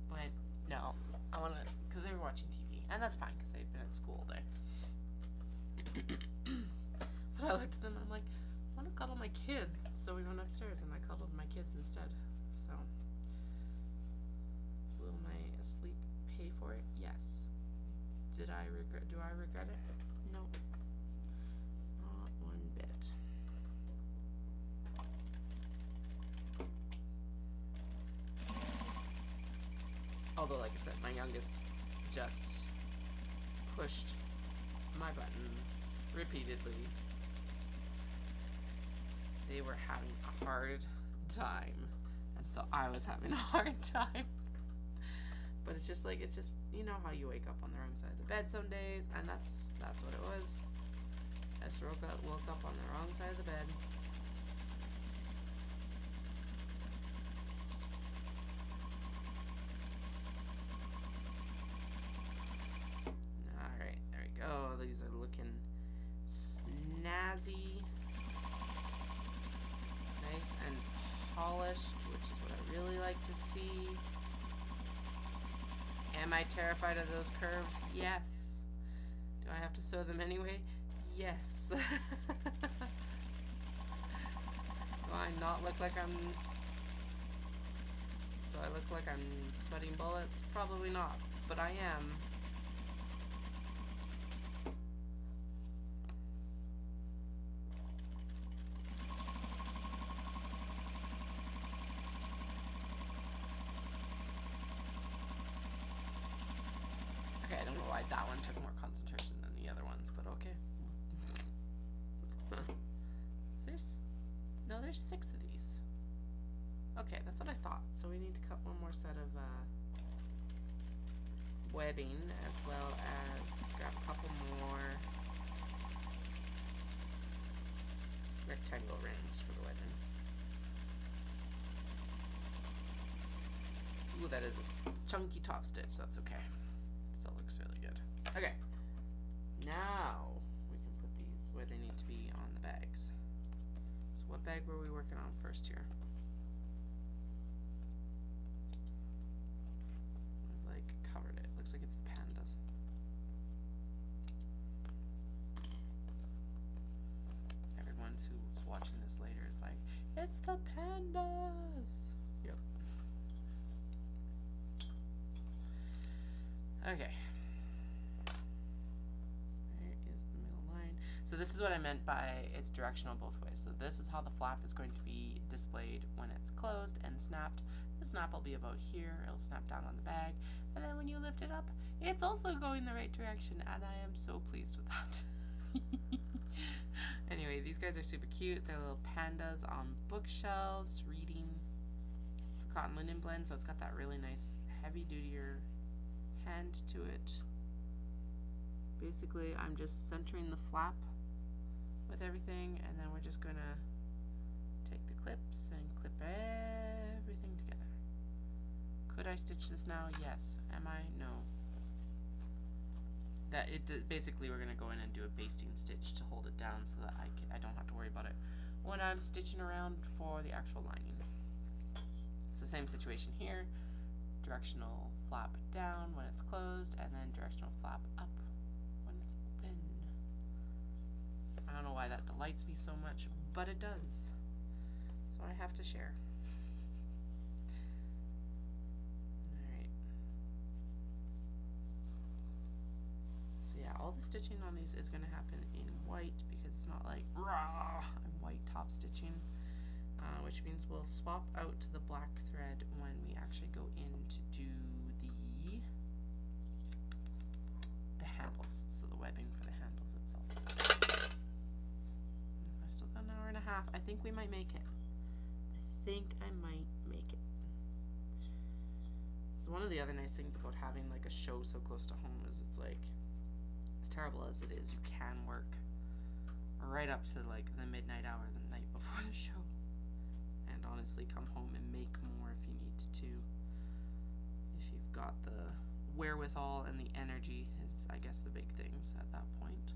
went, no, I want to, because they were watching TV, and that's fine because they'd been at school all day. But I looked at them and I'm like, I want to cuddle my kids. So we went upstairs and I cuddled my kids instead. So, will my sleep pay for it? Yes. Do I regret it? No. Not one bit. Although, like I said, my youngest just pushed my buttons repeatedly. They were having a hard time, and so I was having a hard time. But it's just, you know how you wake up on the wrong side of the bed some days, and that's what it was. I just woke up on the wrong side of the bed. Alright, there we go. These are looking snazzy. Nice and polished, which is what I really like to see. Am I terrified of those curves? Yes. Do I have to sew them anyway? Yes. I not look like I'm... Do I look like I'm sweating bullets? Probably not, but I am. Okay, I don't know why that one took more concentration than the other ones, but okay. There's 6 of these. Okay, that's what I thought. So we need to cut one more set of webbing, as well as grab a couple more rectangle rings for the webbing. Ooh, that is a chunky top stitch. That's okay. Still looks really good. Okay, now we can put these where they need to be on the bags. So what bag were we working on first here? I've like covered it. Looks like it's the pandas. Everyone who's watching this later is like, it's the pandas. Yep. Okay. There is the middle line. So this is what I meant by it's directional both ways. So this is how the flap is going to be displayed when it's closed and snapped. The snap will be about here. It'll snap down on the bag. And then when you lift it up, it's also going the right direction. And I am so pleased with that. Anyway, these guys are super cute. They're little pandas on bookshelves reading. It's a cotton linen blend, so it's got that really nice heavy dutier hand to it. Basically, I'm just centering the flap with everything, and then we're just gonna take the clips and clip everything together. Could I stitch this now? Yes. Am I? No. Basically we're gonna go in and do a basting stitch to hold it down so that I don't have to worry about it when I'm stitching around for the actual lining. So same situation here. Directional flap down when it's closed, and then directional flap up when it's open. I don't know why that delights me so much, but it does. So I have to share. Alright. So yeah, all the stitching on these is going to happen in white because it's not like, rah, I'm white top stitching. Which means we'll swap out to the black thread when we actually go in to do the handles, so the webbing for the handles itself. I still got an hour and a half. I think we might make it. So one of the other nice things about having like a show so close to home is it's like, as terrible as it is, you can work right up to like the midnight hour the night before the show. Honestly, come home and make more if you need to. If you've got the wherewithal and the energy is, I guess, the big things at that point.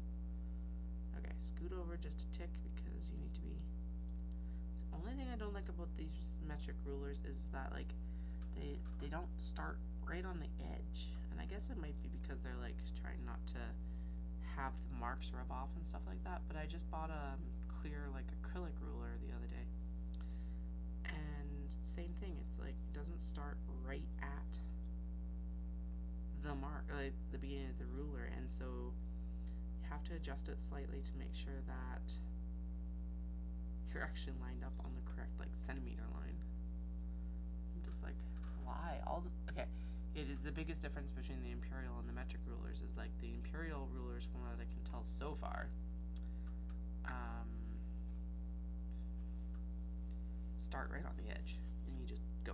Okay, scoot over just a tick because you need to be... The only thing I don't like about these metric rulers is that, like, they don't start right on the edge. And I guess it might be because they're, like, trying not to have the marks rub off and stuff like that. But I just bought a clear, like, acrylic ruler the other day. And same thing, it's like it doesn't start right at the mark, like the beginning of the ruler, and so you have to adjust it slightly to make sure that you're actually lined up on the correct like centimeter line. I'm just like, why? Okay, it is the biggest difference between the imperial and the metric rulers is like the imperial rulers, from what I can tell so far, start right on the edge and you just go,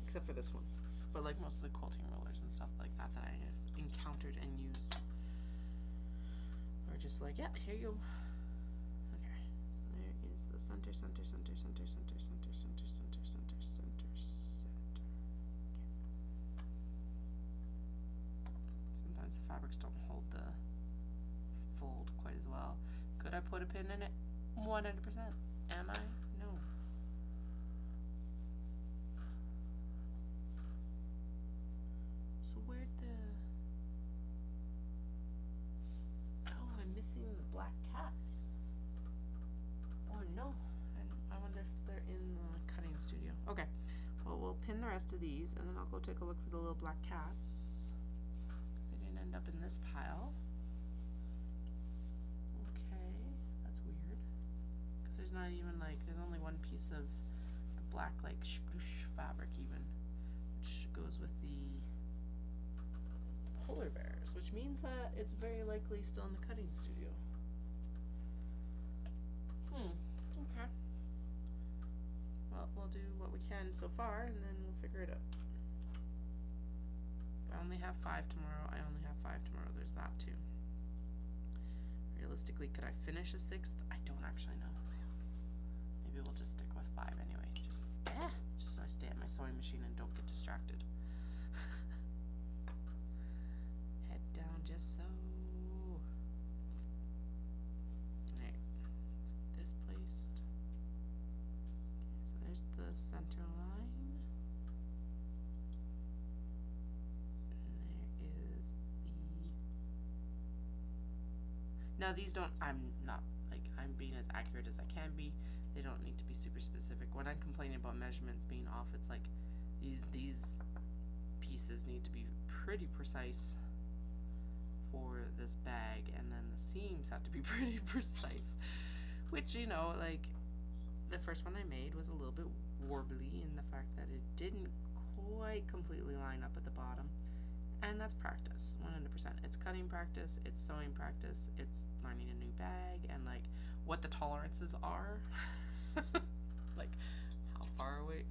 except for this one, but like most of the quilting rulers and stuff like that I have encountered and used are just like, yeah, here you go. Okay, so there is the center. Okay. Sometimes the fabrics don't hold the fold quite as well. Could I put a pin in it? 100%. Am I? No. So where'd the... Oh, I'm missing the black cats. Oh no. studio. Okay, well, we'll pin the rest of these, and then I'll go take a look for the little black cats, because they didn't end up in this pile. Okay, that's weird, because there's not even like, there's only one piece of the black like sploosh fabric even, which goes with the polar bears, which means that it's very likely still in the cutting studio. Okay. Well, we'll do what we can so far, and then we'll figure it out. I only have 5 tomorrow. I only have 5 tomorrow. There's that too. Realistically, could I finish a 6th? I don't actually know. Maybe we'll just stick with 5 anyway. Just so I stay at my sewing machine and don't get distracted. Head down just so. Alright, let's get this placed. Okay, so there's the center line. And there is the. Now these don't, I'm not, like, I'm being as accurate as I can be. They don't need to be super specific. When I'm complaining about measurements being off, it's like these pieces need to be pretty precise for this bag, and then the seams have to be pretty precise, which, you know, like the first one I made was a little bit warbly in the fact that it didn't quite completely line up at the bottom, and that's practice, 100%. It's cutting practice, it's sewing practice, it's learning a new bag, and like what the tolerances are. Like how far away,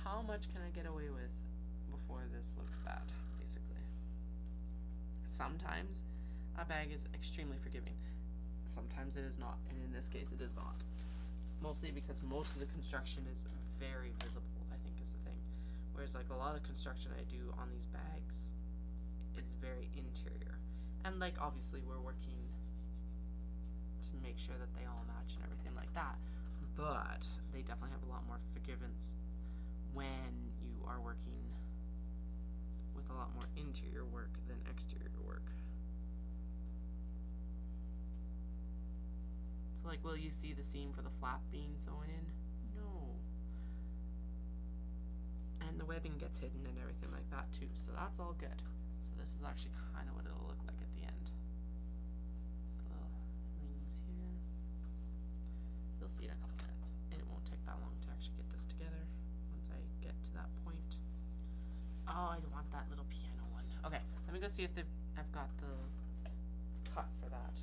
how much can I get away with before this looks bad, basically. Sometimes a bag is extremely forgiving, sometimes it is not, and in this case it is not, mostly because most of the construction is very visible, I think, is the thing, whereas like a lot of construction I do on these bags is very interior, and like obviously we're working to make sure that they all match and everything like that, but they definitely have a lot more forgivance when you are working with a lot more interior work than exterior work. So like, will you see the seam for the flap being sewn in? No. And the webbing gets hidden and everything like that too, so that's all good. So this is actually kind of what it'll look like at the end. The little rings here. You'll see it in a couple minutes. It won't take that long to actually get this together once I get to that point. Oh, I don't want that little piano one. Okay, let me go see if I've got the cut for that.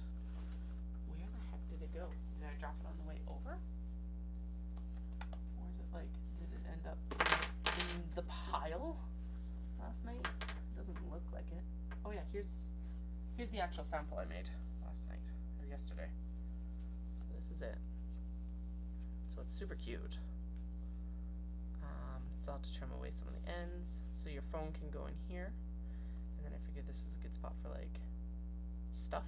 Where the heck did it go? Did I drop it on the way over? Or is it like, did it end up in the pile last night? It doesn't look like it. Oh yeah, here's the actual sample I made last night, or yesterday. So this is it. So it's super cute. Still have to trim away some of the ends, so your phone can go in here, and then I figured this is a good spot for like stuff,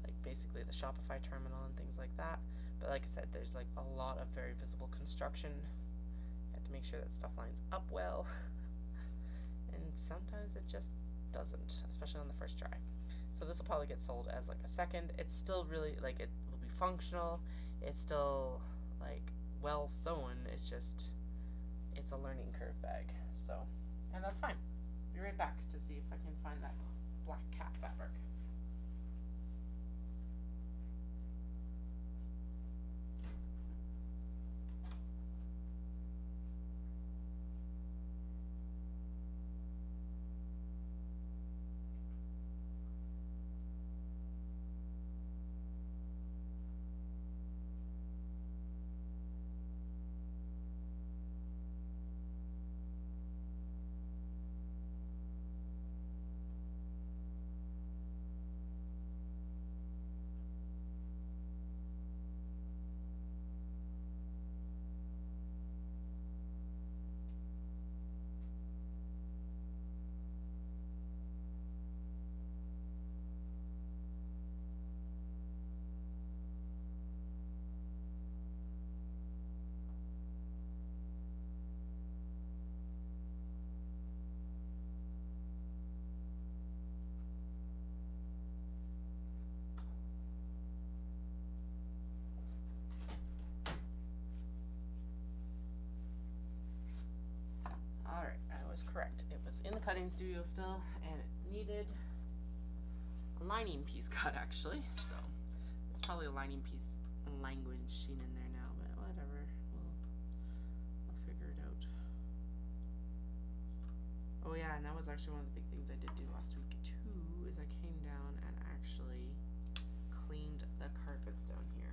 like basically the Shopify terminal and things like that. But like I said, there's like a lot of very visible construction. You have to make sure that stuff lines up well, and sometimes it just doesn't, especially on the first try. So this will probably get sold as like a second. It's still really like, it will be functional. It's still like well sewn. It's just, it's a learning curve bag. So, and that's fine. Be right back to see if I can find that black cat fabric. was correct. It was in the cutting studio still, and it needed a lining piece cut, actually. So it's probably a lining piece languishing in there now, but whatever. I'll figure it out. Oh yeah, and that was actually one of the big things I did do last week too, is I came down and actually cleaned the carpets down here.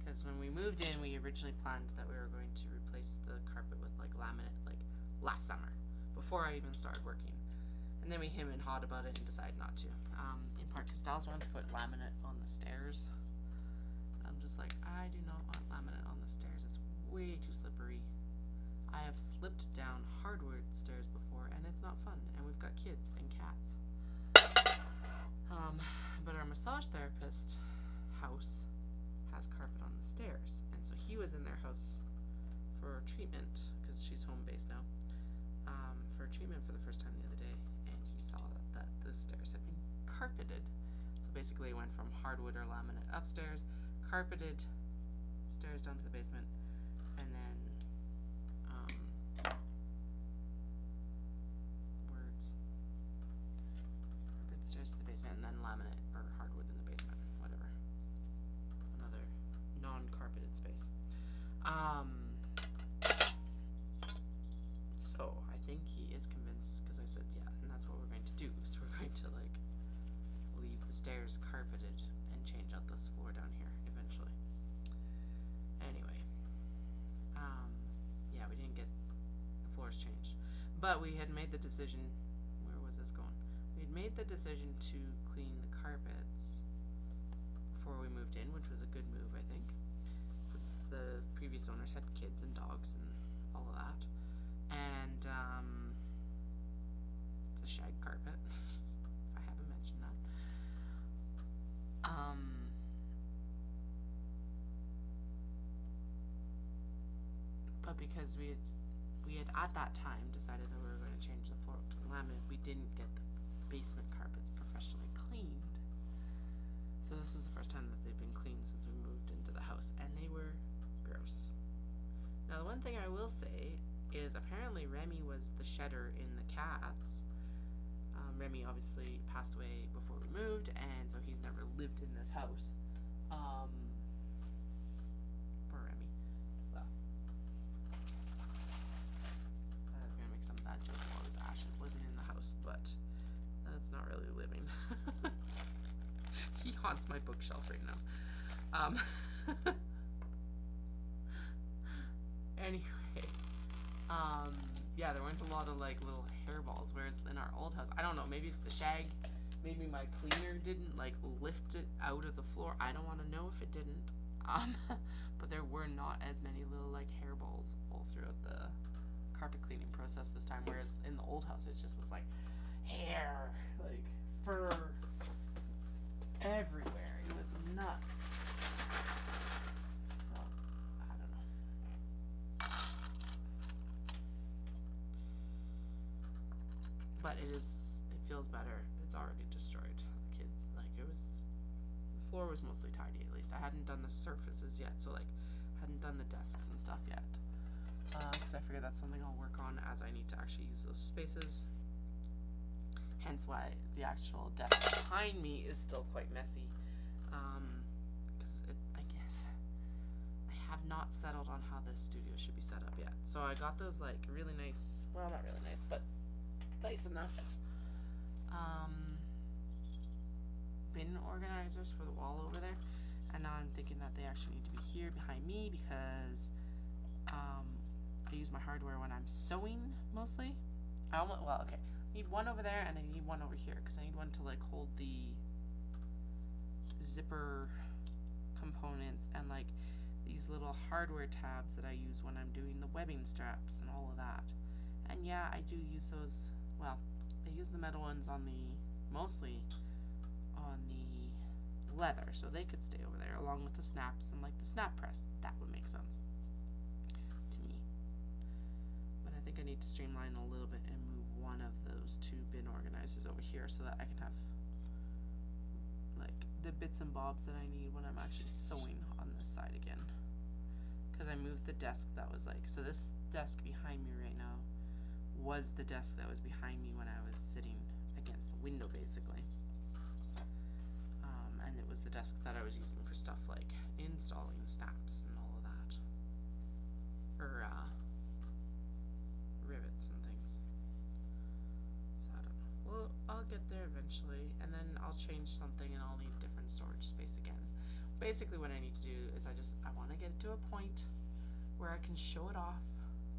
Because when we moved in, we originally planned that we were going to replace the carpet with like laminate like last summer, before I even started working. And then we hemmed and hawed about it and decided not to. In part because Dallas wanted to put laminate on the stairs. I'm just like, I do not want laminate on the stairs. It's way too slippery. I have slipped down hardwood stairs before, and it's not fun. And we've got kids and cats. But our massage therapist house has carpet on the stairs, and so he was in their house for treatment because she's home based now. For treatment for the first time the other day, and he saw that the stairs had been carpeted. So basically, it went from hardwood or laminate upstairs, carpeted stairs down to the basement, and then carpeted stairs to the basement, and then laminate or hardwood in the basement, whatever. Another non-carpeted space. So I think he is convinced, because I said yeah, and that's what we're going to do. So we're going to like leave the stairs carpeted and change out this floor down here eventually. Anyway, yeah, we didn't get the floors changed, but we had made the decision. Where was this going? We had made the decision to clean the carpets before we moved in, which was a good move, I think, because the previous owners had kids and dogs and all of that. And it's a shag carpet, if I haven't mentioned that. But because we had at that time decided that we were going to change the floor to laminate, we didn't get the basement carpets professionally cleaned. So this is the first time that they've been cleaned since we moved into the house, and they were gross. Now the one thing I will say is apparently Remy was the shedder in the cats. Remy obviously passed away before we moved, and so he's never lived in this house. Poor Remy. Well, I was gonna make some bad jokes while his ashes living in the house, but that's not really living. He haunts my bookshelf right now. Anyway. Yeah, there weren't a lot of like little hairballs, whereas in our old house, I don't know, maybe it's the shag, maybe my cleaner didn't like lift it out of the floor. I don't want to know if it didn't. But there were not as many little like hairballs all throughout the carpet cleaning process this time, whereas in the old house it just was like hair, like fur everywhere. It was nuts. But it feels better. It's already destroyed. The kids, like, the floor was mostly tidy at least. I hadn't done the surfaces yet, so like, hadn't done the desks and stuff yet. Because I figured that's something I'll work on as I need to actually use those spaces. Hence why the actual desk behind me is still quite messy. Because I guess I have not settled on how this studio should be set up yet. So I got those like really nice, well, not really nice, but nice enough bin organizers for the wall over there, and now I'm thinking that they actually need to be here behind me because I use my hardware when I'm sewing mostly. I need one over there and I need one over here because I need one to like hold the zipper components and like these little hardware tabs that I use when I'm doing the webbing straps and all of that. And yeah, I do use those. Well, I use the metal ones mostly on the leather, so they could stay over there along with the snaps and like the snap press. That would make sense to me. But I think I need to streamline a little bit and move one of those two bin organizers over here so that I can have like the bits and bobs that I need when I'm actually sewing on this side again. Because I moved the desk that was like, so this desk behind me right now was the desk that was behind me when I was sitting against the window, basically. And it was the desk that I was using for stuff like installing snaps and all of that. Or, rivets and things. So I don't know. Well, I'll get there eventually, and then I'll change something and I'll need different storage space again. Basically what I need to do is I want to get it to a point where I can show it off,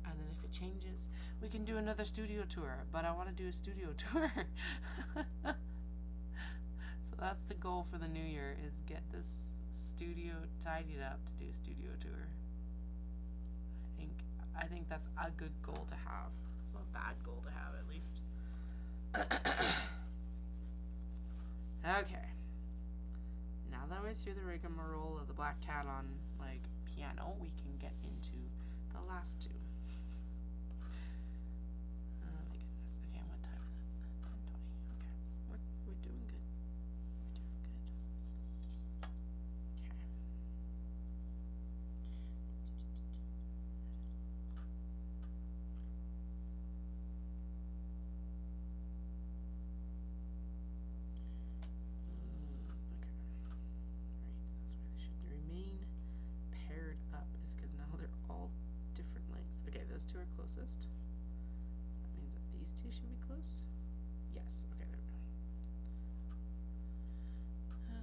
and then if it changes, we can do another studio tour, but I want to do a studio tour. So that's the goal for the new year, is get this studio tidied up to do a studio tour. I think that's a good goal to have. It's not a bad goal to have, at least. Okay. Now that we're through the rigmarole of the black cat on, like, piano, we can get into the last two. Oh my goodness. Okay, what time is it? 10:20. Okay. We're doing good. We're doing good. Okay. Those two are closest. So that means that these two should be close. Yes. Okay, there we go. Okay,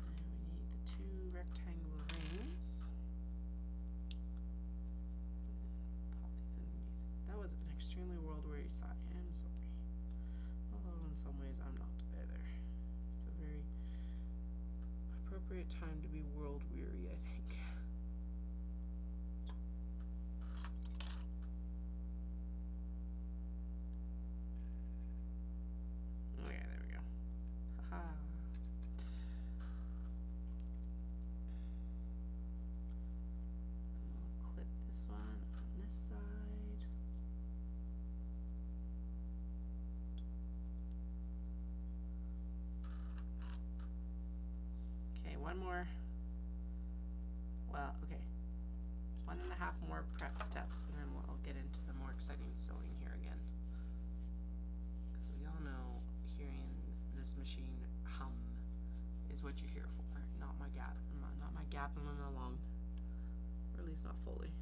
and then we need the two rectangular rings. Pop these underneath. That was an extremely world-weary sigh. I'm sorry. Although in some ways I'm not either. It's a very appropriate time to be world-weary, I think. One more, well, okay, 1.5 more prep steps, and then we'll get into the more exciting sewing here again. Because we all know hearing this machine hum is what you're here for, not my gabbling along, or at least not fully.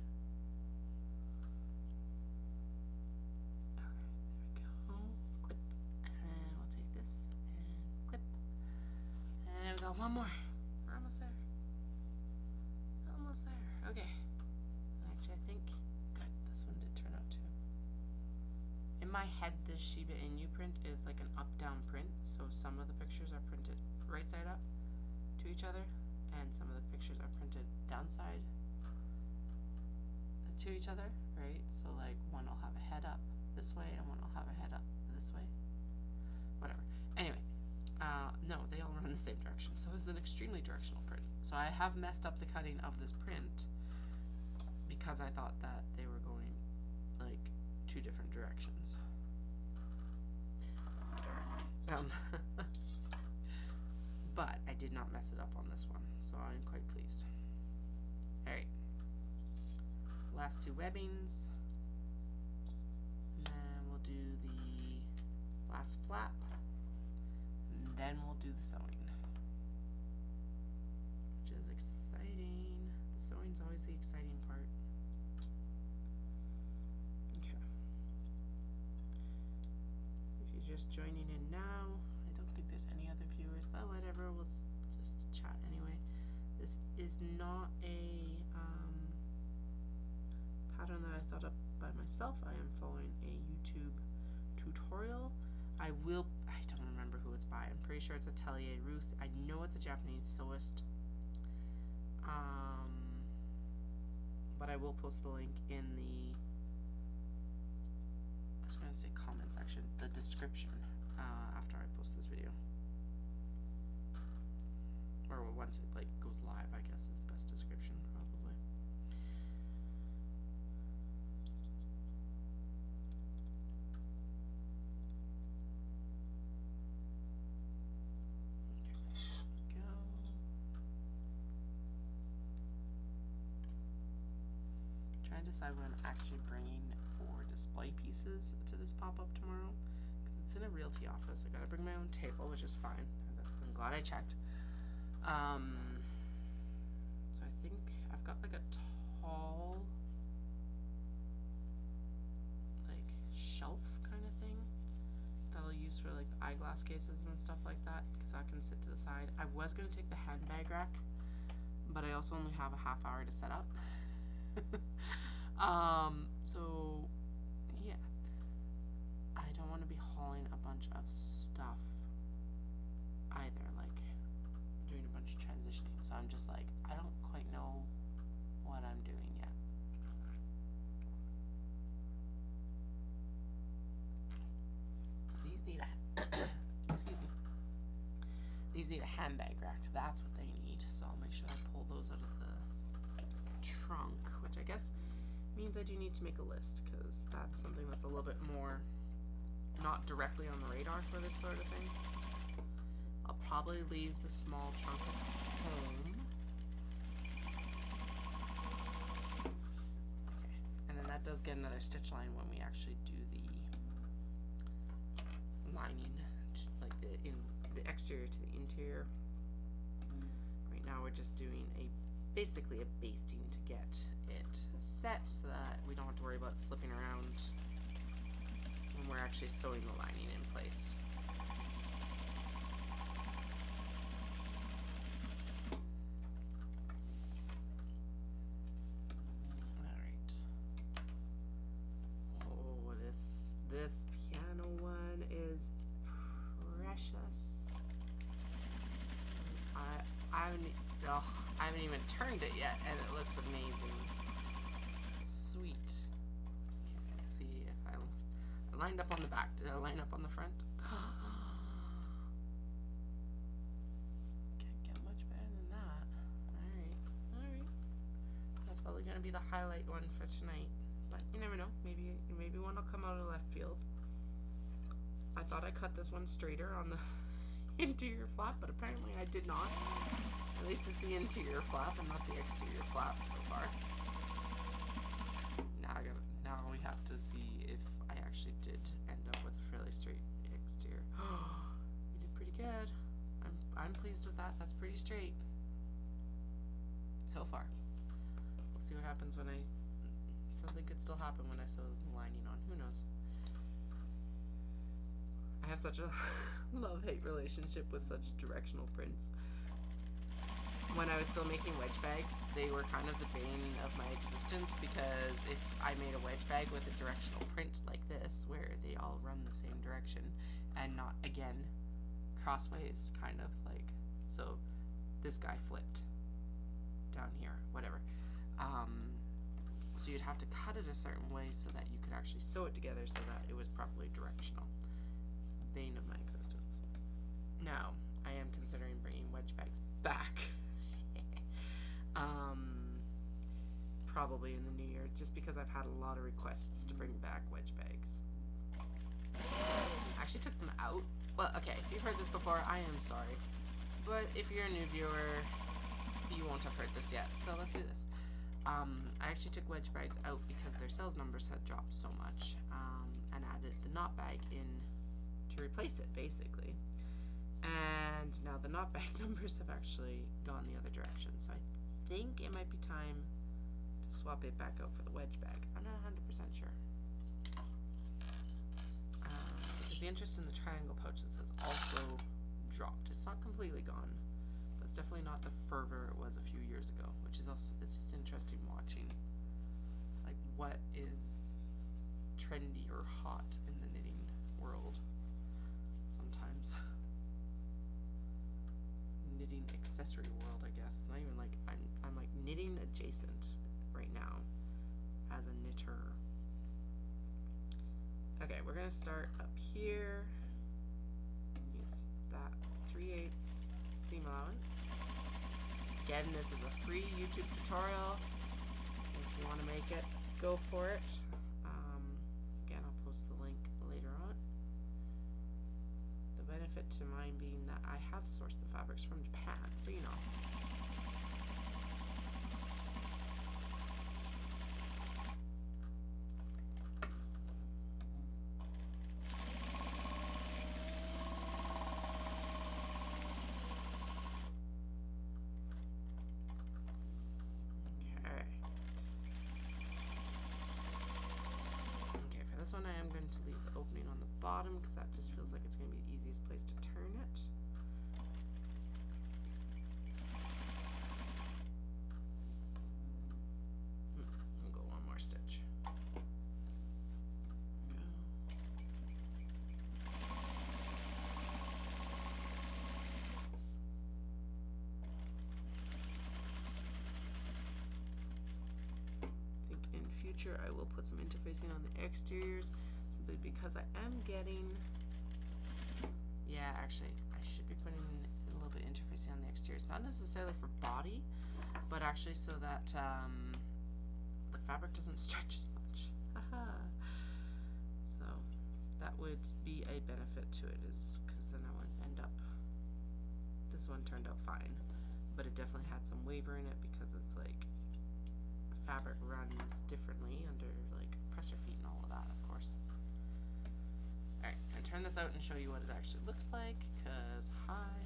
Okay, there we go. Clip, and then we'll take this and clip, and we got one more. Almost there. Okay. Actually, I think good. This one did turn out too. In my head, this Shiba Inu print is like an up-down print. So some of the pictures are printed right side up to each other, and some of the pictures are printed downside to each other, right? So like one will have a head up this way, and one will have a head up this way. Whatever. Anyway. No, they all run in the same direction, so it's an extremely directional print. So I have messed up the cutting of this print because I thought that they were going like two different directions. But I did not mess it up on this one, so I'm quite pleased. Alright. Last two webbings. And then we'll do the last flap. Then we'll do the sewing, which is exciting. The sewing's always the exciting part. Okay. If you're just joining in now, I don't think there's any other viewers. Well, whatever, we'll just chat anyway. This is not a pattern that I thought up by myself. I am following a YouTube tutorial. I don't remember who it's by. I'm pretty sure it's Atelier Ruth. I know it's a Japanese sewist. But I will post the link in the, I was going to say comment section, the description, after I post this video. Or once it like goes live, I guess is the best description, probably. trying to decide what I'm actually bringing for display pieces to this pop-up tomorrow. Because it's in a realty office. I gotta bring my own table, which is fine. I'm glad I checked. So I think I've got like a tall, like shelf kind of thing that I'll use for like the eyeglass cases and stuff like that, because that can sit to the side. I was gonna take the handbag rack, but I also only have a half hour to set up. So yeah, I don't want to be hauling a bunch of stuff either, like doing a bunch of transitioning. So I'm just like, I don't quite know what I'm doing yet. These need a excuse me. These need a handbag rack. That's what they need. So I'll make sure I pull those out of the trunk, which I guess means I do need to make a list, because that's something that's a little bit more not directly on the radar for this sort of thing. I'll probably leave the small trunk at home. Okay, and then that does get another stitch line when we actually do the lining, like the exterior to the interior. Right now we're just doing basically a basting to get it set so that we don't have to worry about slipping around when we're actually sewing the lining in place. Alright. Oh, this piano one is precious. I haven't even turned it yet, and it looks amazing. Sweet. Okay, let's see if I lined up on the back. Did I line up on the front? Can't get much better than that. Alright. That's probably gonna be the highlight one for tonight. But you never know. Maybe one will come out of left field. I thought I cut this one straighter on the interior flap, but apparently I did not. At least it's the interior flap and not the exterior flap so far. Now we have to see if I actually did end up with a fairly straight exterior. We did pretty good. I'm pleased with that. That's pretty straight so far. We'll see what happens when something could still happen when I sew the lining on. Who knows? I have such a love-hate relationship with such directional prints. When I was still making wedge bags, they were kind of the bane of my existence, because if I made a wedge bag with a directional print like this, where they all run the same direction and not, again, crossways, kind of like, so this guy flipped down here, whatever. So you'd have to cut it a certain way so that you could actually sew it together so that it was properly directional. Bane of my existence. Now, I am considering bringing wedge bags back. Probably in the new year, just because I've had a lot of requests to bring back wedge bags. I actually took them out. Well, okay, if you've heard this before, I am sorry. But if you're a new viewer, you won't have heard this yet, so let's do this. I actually took wedge bags out because their sales numbers had dropped so much, and added the knot bag in to replace it, basically. And now the knot bag numbers have actually gone the other direction, so I think it might be time to swap it back out for the wedge bag. I'm not 100% sure. Because the interest in the triangle pouches has also dropped. It's not completely gone, but it's definitely not the fervor it was a few years ago, which is also, it's just interesting watching like what is trendy or hot in the knitting world sometimes. Knitting accessory world, I guess. It's not even like I'm like knitting adjacent right now as a knitter. Okay, we're gonna start up here. Use that 3/8 seam allowance. Again, this is a free YouTube tutorial. If you want to make it, go for it. Again, I'll post the link later on. The benefit to mine being that I have sourced the fabrics from Japan, so you know. this one I am going to leave the opening on the bottom because that just feels like it's going to be the easiest place to turn it. I'll go one more stitch. I will put some interfacing on the exteriors simply because I am getting, yeah, actually I should be putting a little bit interfacing on the exteriors, not necessarily for body, but actually so that the fabric doesn't stretch as much. So that would be a benefit to it, is because then I wouldn't end up, this one turned out fine, but it definitely had some waver in it because it's like fabric runs differently under like presser feet and all of that, of course. Alright, I'm gonna turn this out and show you what it actually looks like, because hi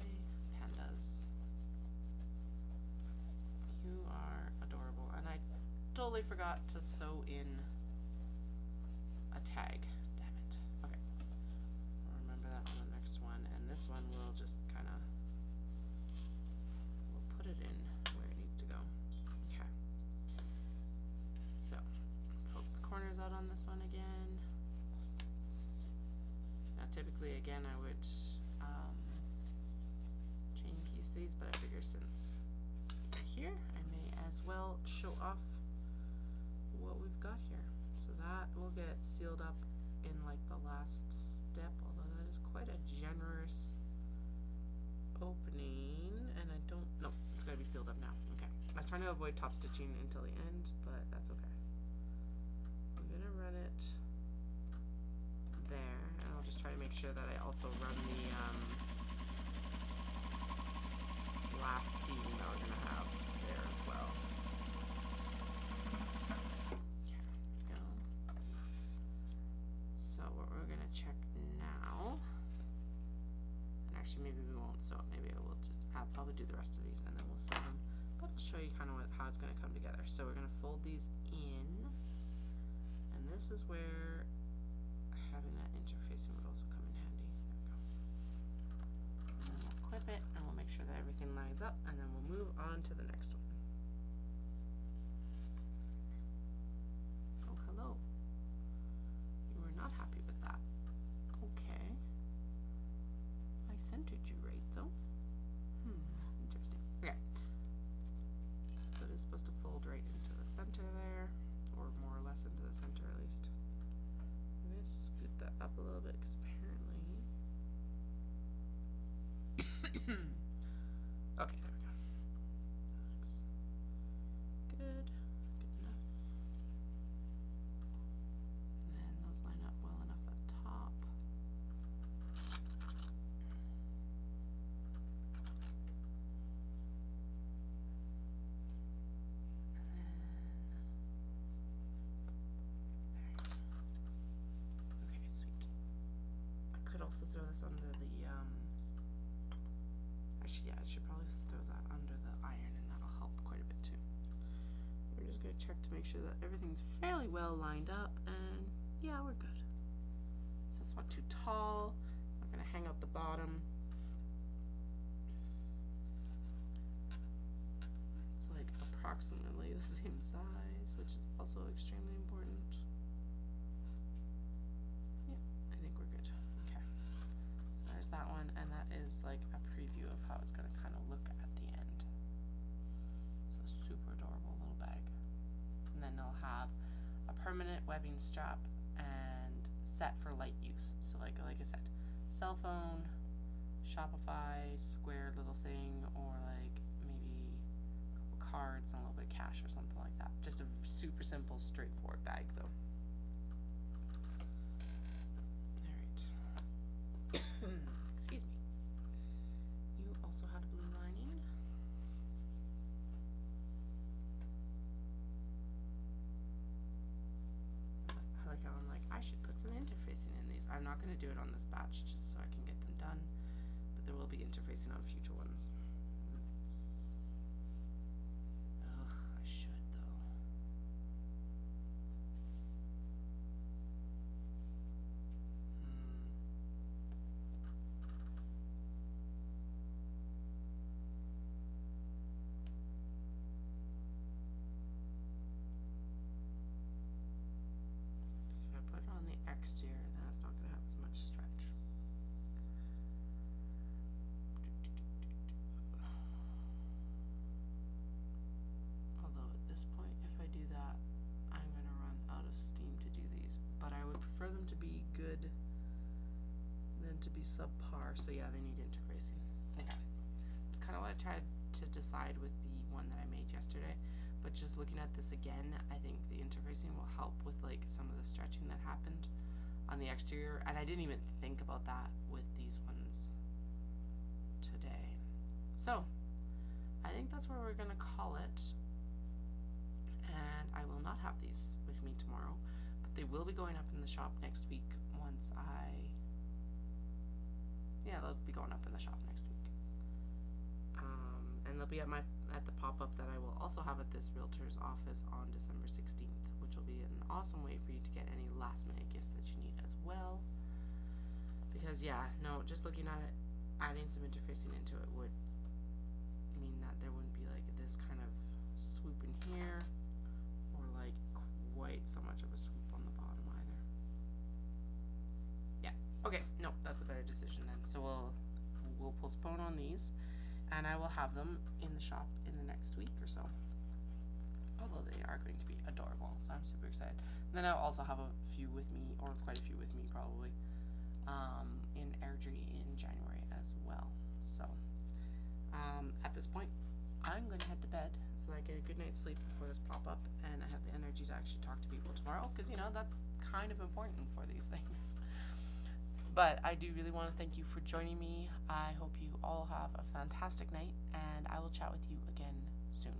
pandas, you are adorable. And I totally forgot to sew in a tag, damn it. Okay, I'll remember that on the next one, and this one will just kind of, we'll put it in where it needs to go. Corners out on this one again. Now typically again I would chain piece these, but I figure since you're here I may as well show off what we've got here. So that will get sealed up in like the last step, although that is quite a generous opening, and I don't, no, it's gotta be sealed up now. Okay, I was trying to avoid top stitching until the end, but that's okay. Run it there, and I'll just try to make sure that I also run the last seam that we're gonna have there as well. Okay, go. So what we're gonna check now, and actually maybe we won't sew it, maybe I will just, I'll probably do the rest of these and then we'll sew them, but I'll show you kind of how it's gonna come together. So we're gonna fold these in. This is where having that interfacing would also come in handy. There we go. And then we'll clip it and we'll make sure that everything lines up, and then we'll move on to the next one. Oh, hello. You were not happy with that. Okay. I centered you right though. Interesting. Okay. So it is supposed to fold right into the center there, or more or less into the center at least. I'm going to scoot that up a little bit because apparently okay, there we go. Looks good. Good enough. And then those line up well enough at top. Also throw this under the actually, yeah, I should probably throw that under the iron, and that'll help quite a bit too. We're just going to check to make sure that everything's fairly well lined up, and yeah, we're good. So it's not too tall. I'm going to hang out the bottom. It's like approximately the same size, which is also extremely important. That one, and that is like a preview of how it's going to kind of look at the end. So super adorable little bag. And then they'll have a permanent webbing strap and set for light use. So like I said, cell phone, Shopify, square little thing, or like maybe a couple cards and a little bit of cash or something like that. Just a super simple, straightforward bag though. Excuse me. You also had a blue lining. I like how I'm like, I should put some interfacing in these. I'm not going to do it on this batch just so I can get them done, but there will be interfacing on future ones. I should though. exterior, then it's not going to have as much stretch. Although at this point, if I do that, I'm going to run out of steam to do these. But I would prefer them to be good than to be subpar. So yeah, they need interfacing. Okay. That's kind of what I tried to decide with the one that I made yesterday. But just looking at this again, I think the interfacing will help with like some of the stretching that happened on the exterior. And I didn't even think about that with these ones today. So I think that's where we're gonna call it. And I will not have these with me tomorrow, but they will be going up in the shop next week once they'll be going up in the shop next week. And they'll be at the pop-up that I will also have at this realtor's office on December 16th, which will be an awesome way for you to get any last-minute gifts that you need as well. Because just looking at it, adding some interfacing into it would mean that there wouldn't be like this kind of swoop in here, or like quite so much of a swoop on the bottom either. Yeah. Okay. No, that's a better decision then. So we'll postpone on these. And I will have them in the shop in the next week or so. Although they are going to be adorable, so I'm super excited. And then I'll also have a few with me, or quite a few with me probably, in Airdrie in January as well. So at this point, I'm going to head to bed so that I get a good night's sleep before this pop-up, and I have the energy to actually talk to people tomorrow, because that's kind of important for these things. But I do really want to thank you for joining me. I hope you all have a fantastic night, and I will chat with you again soon.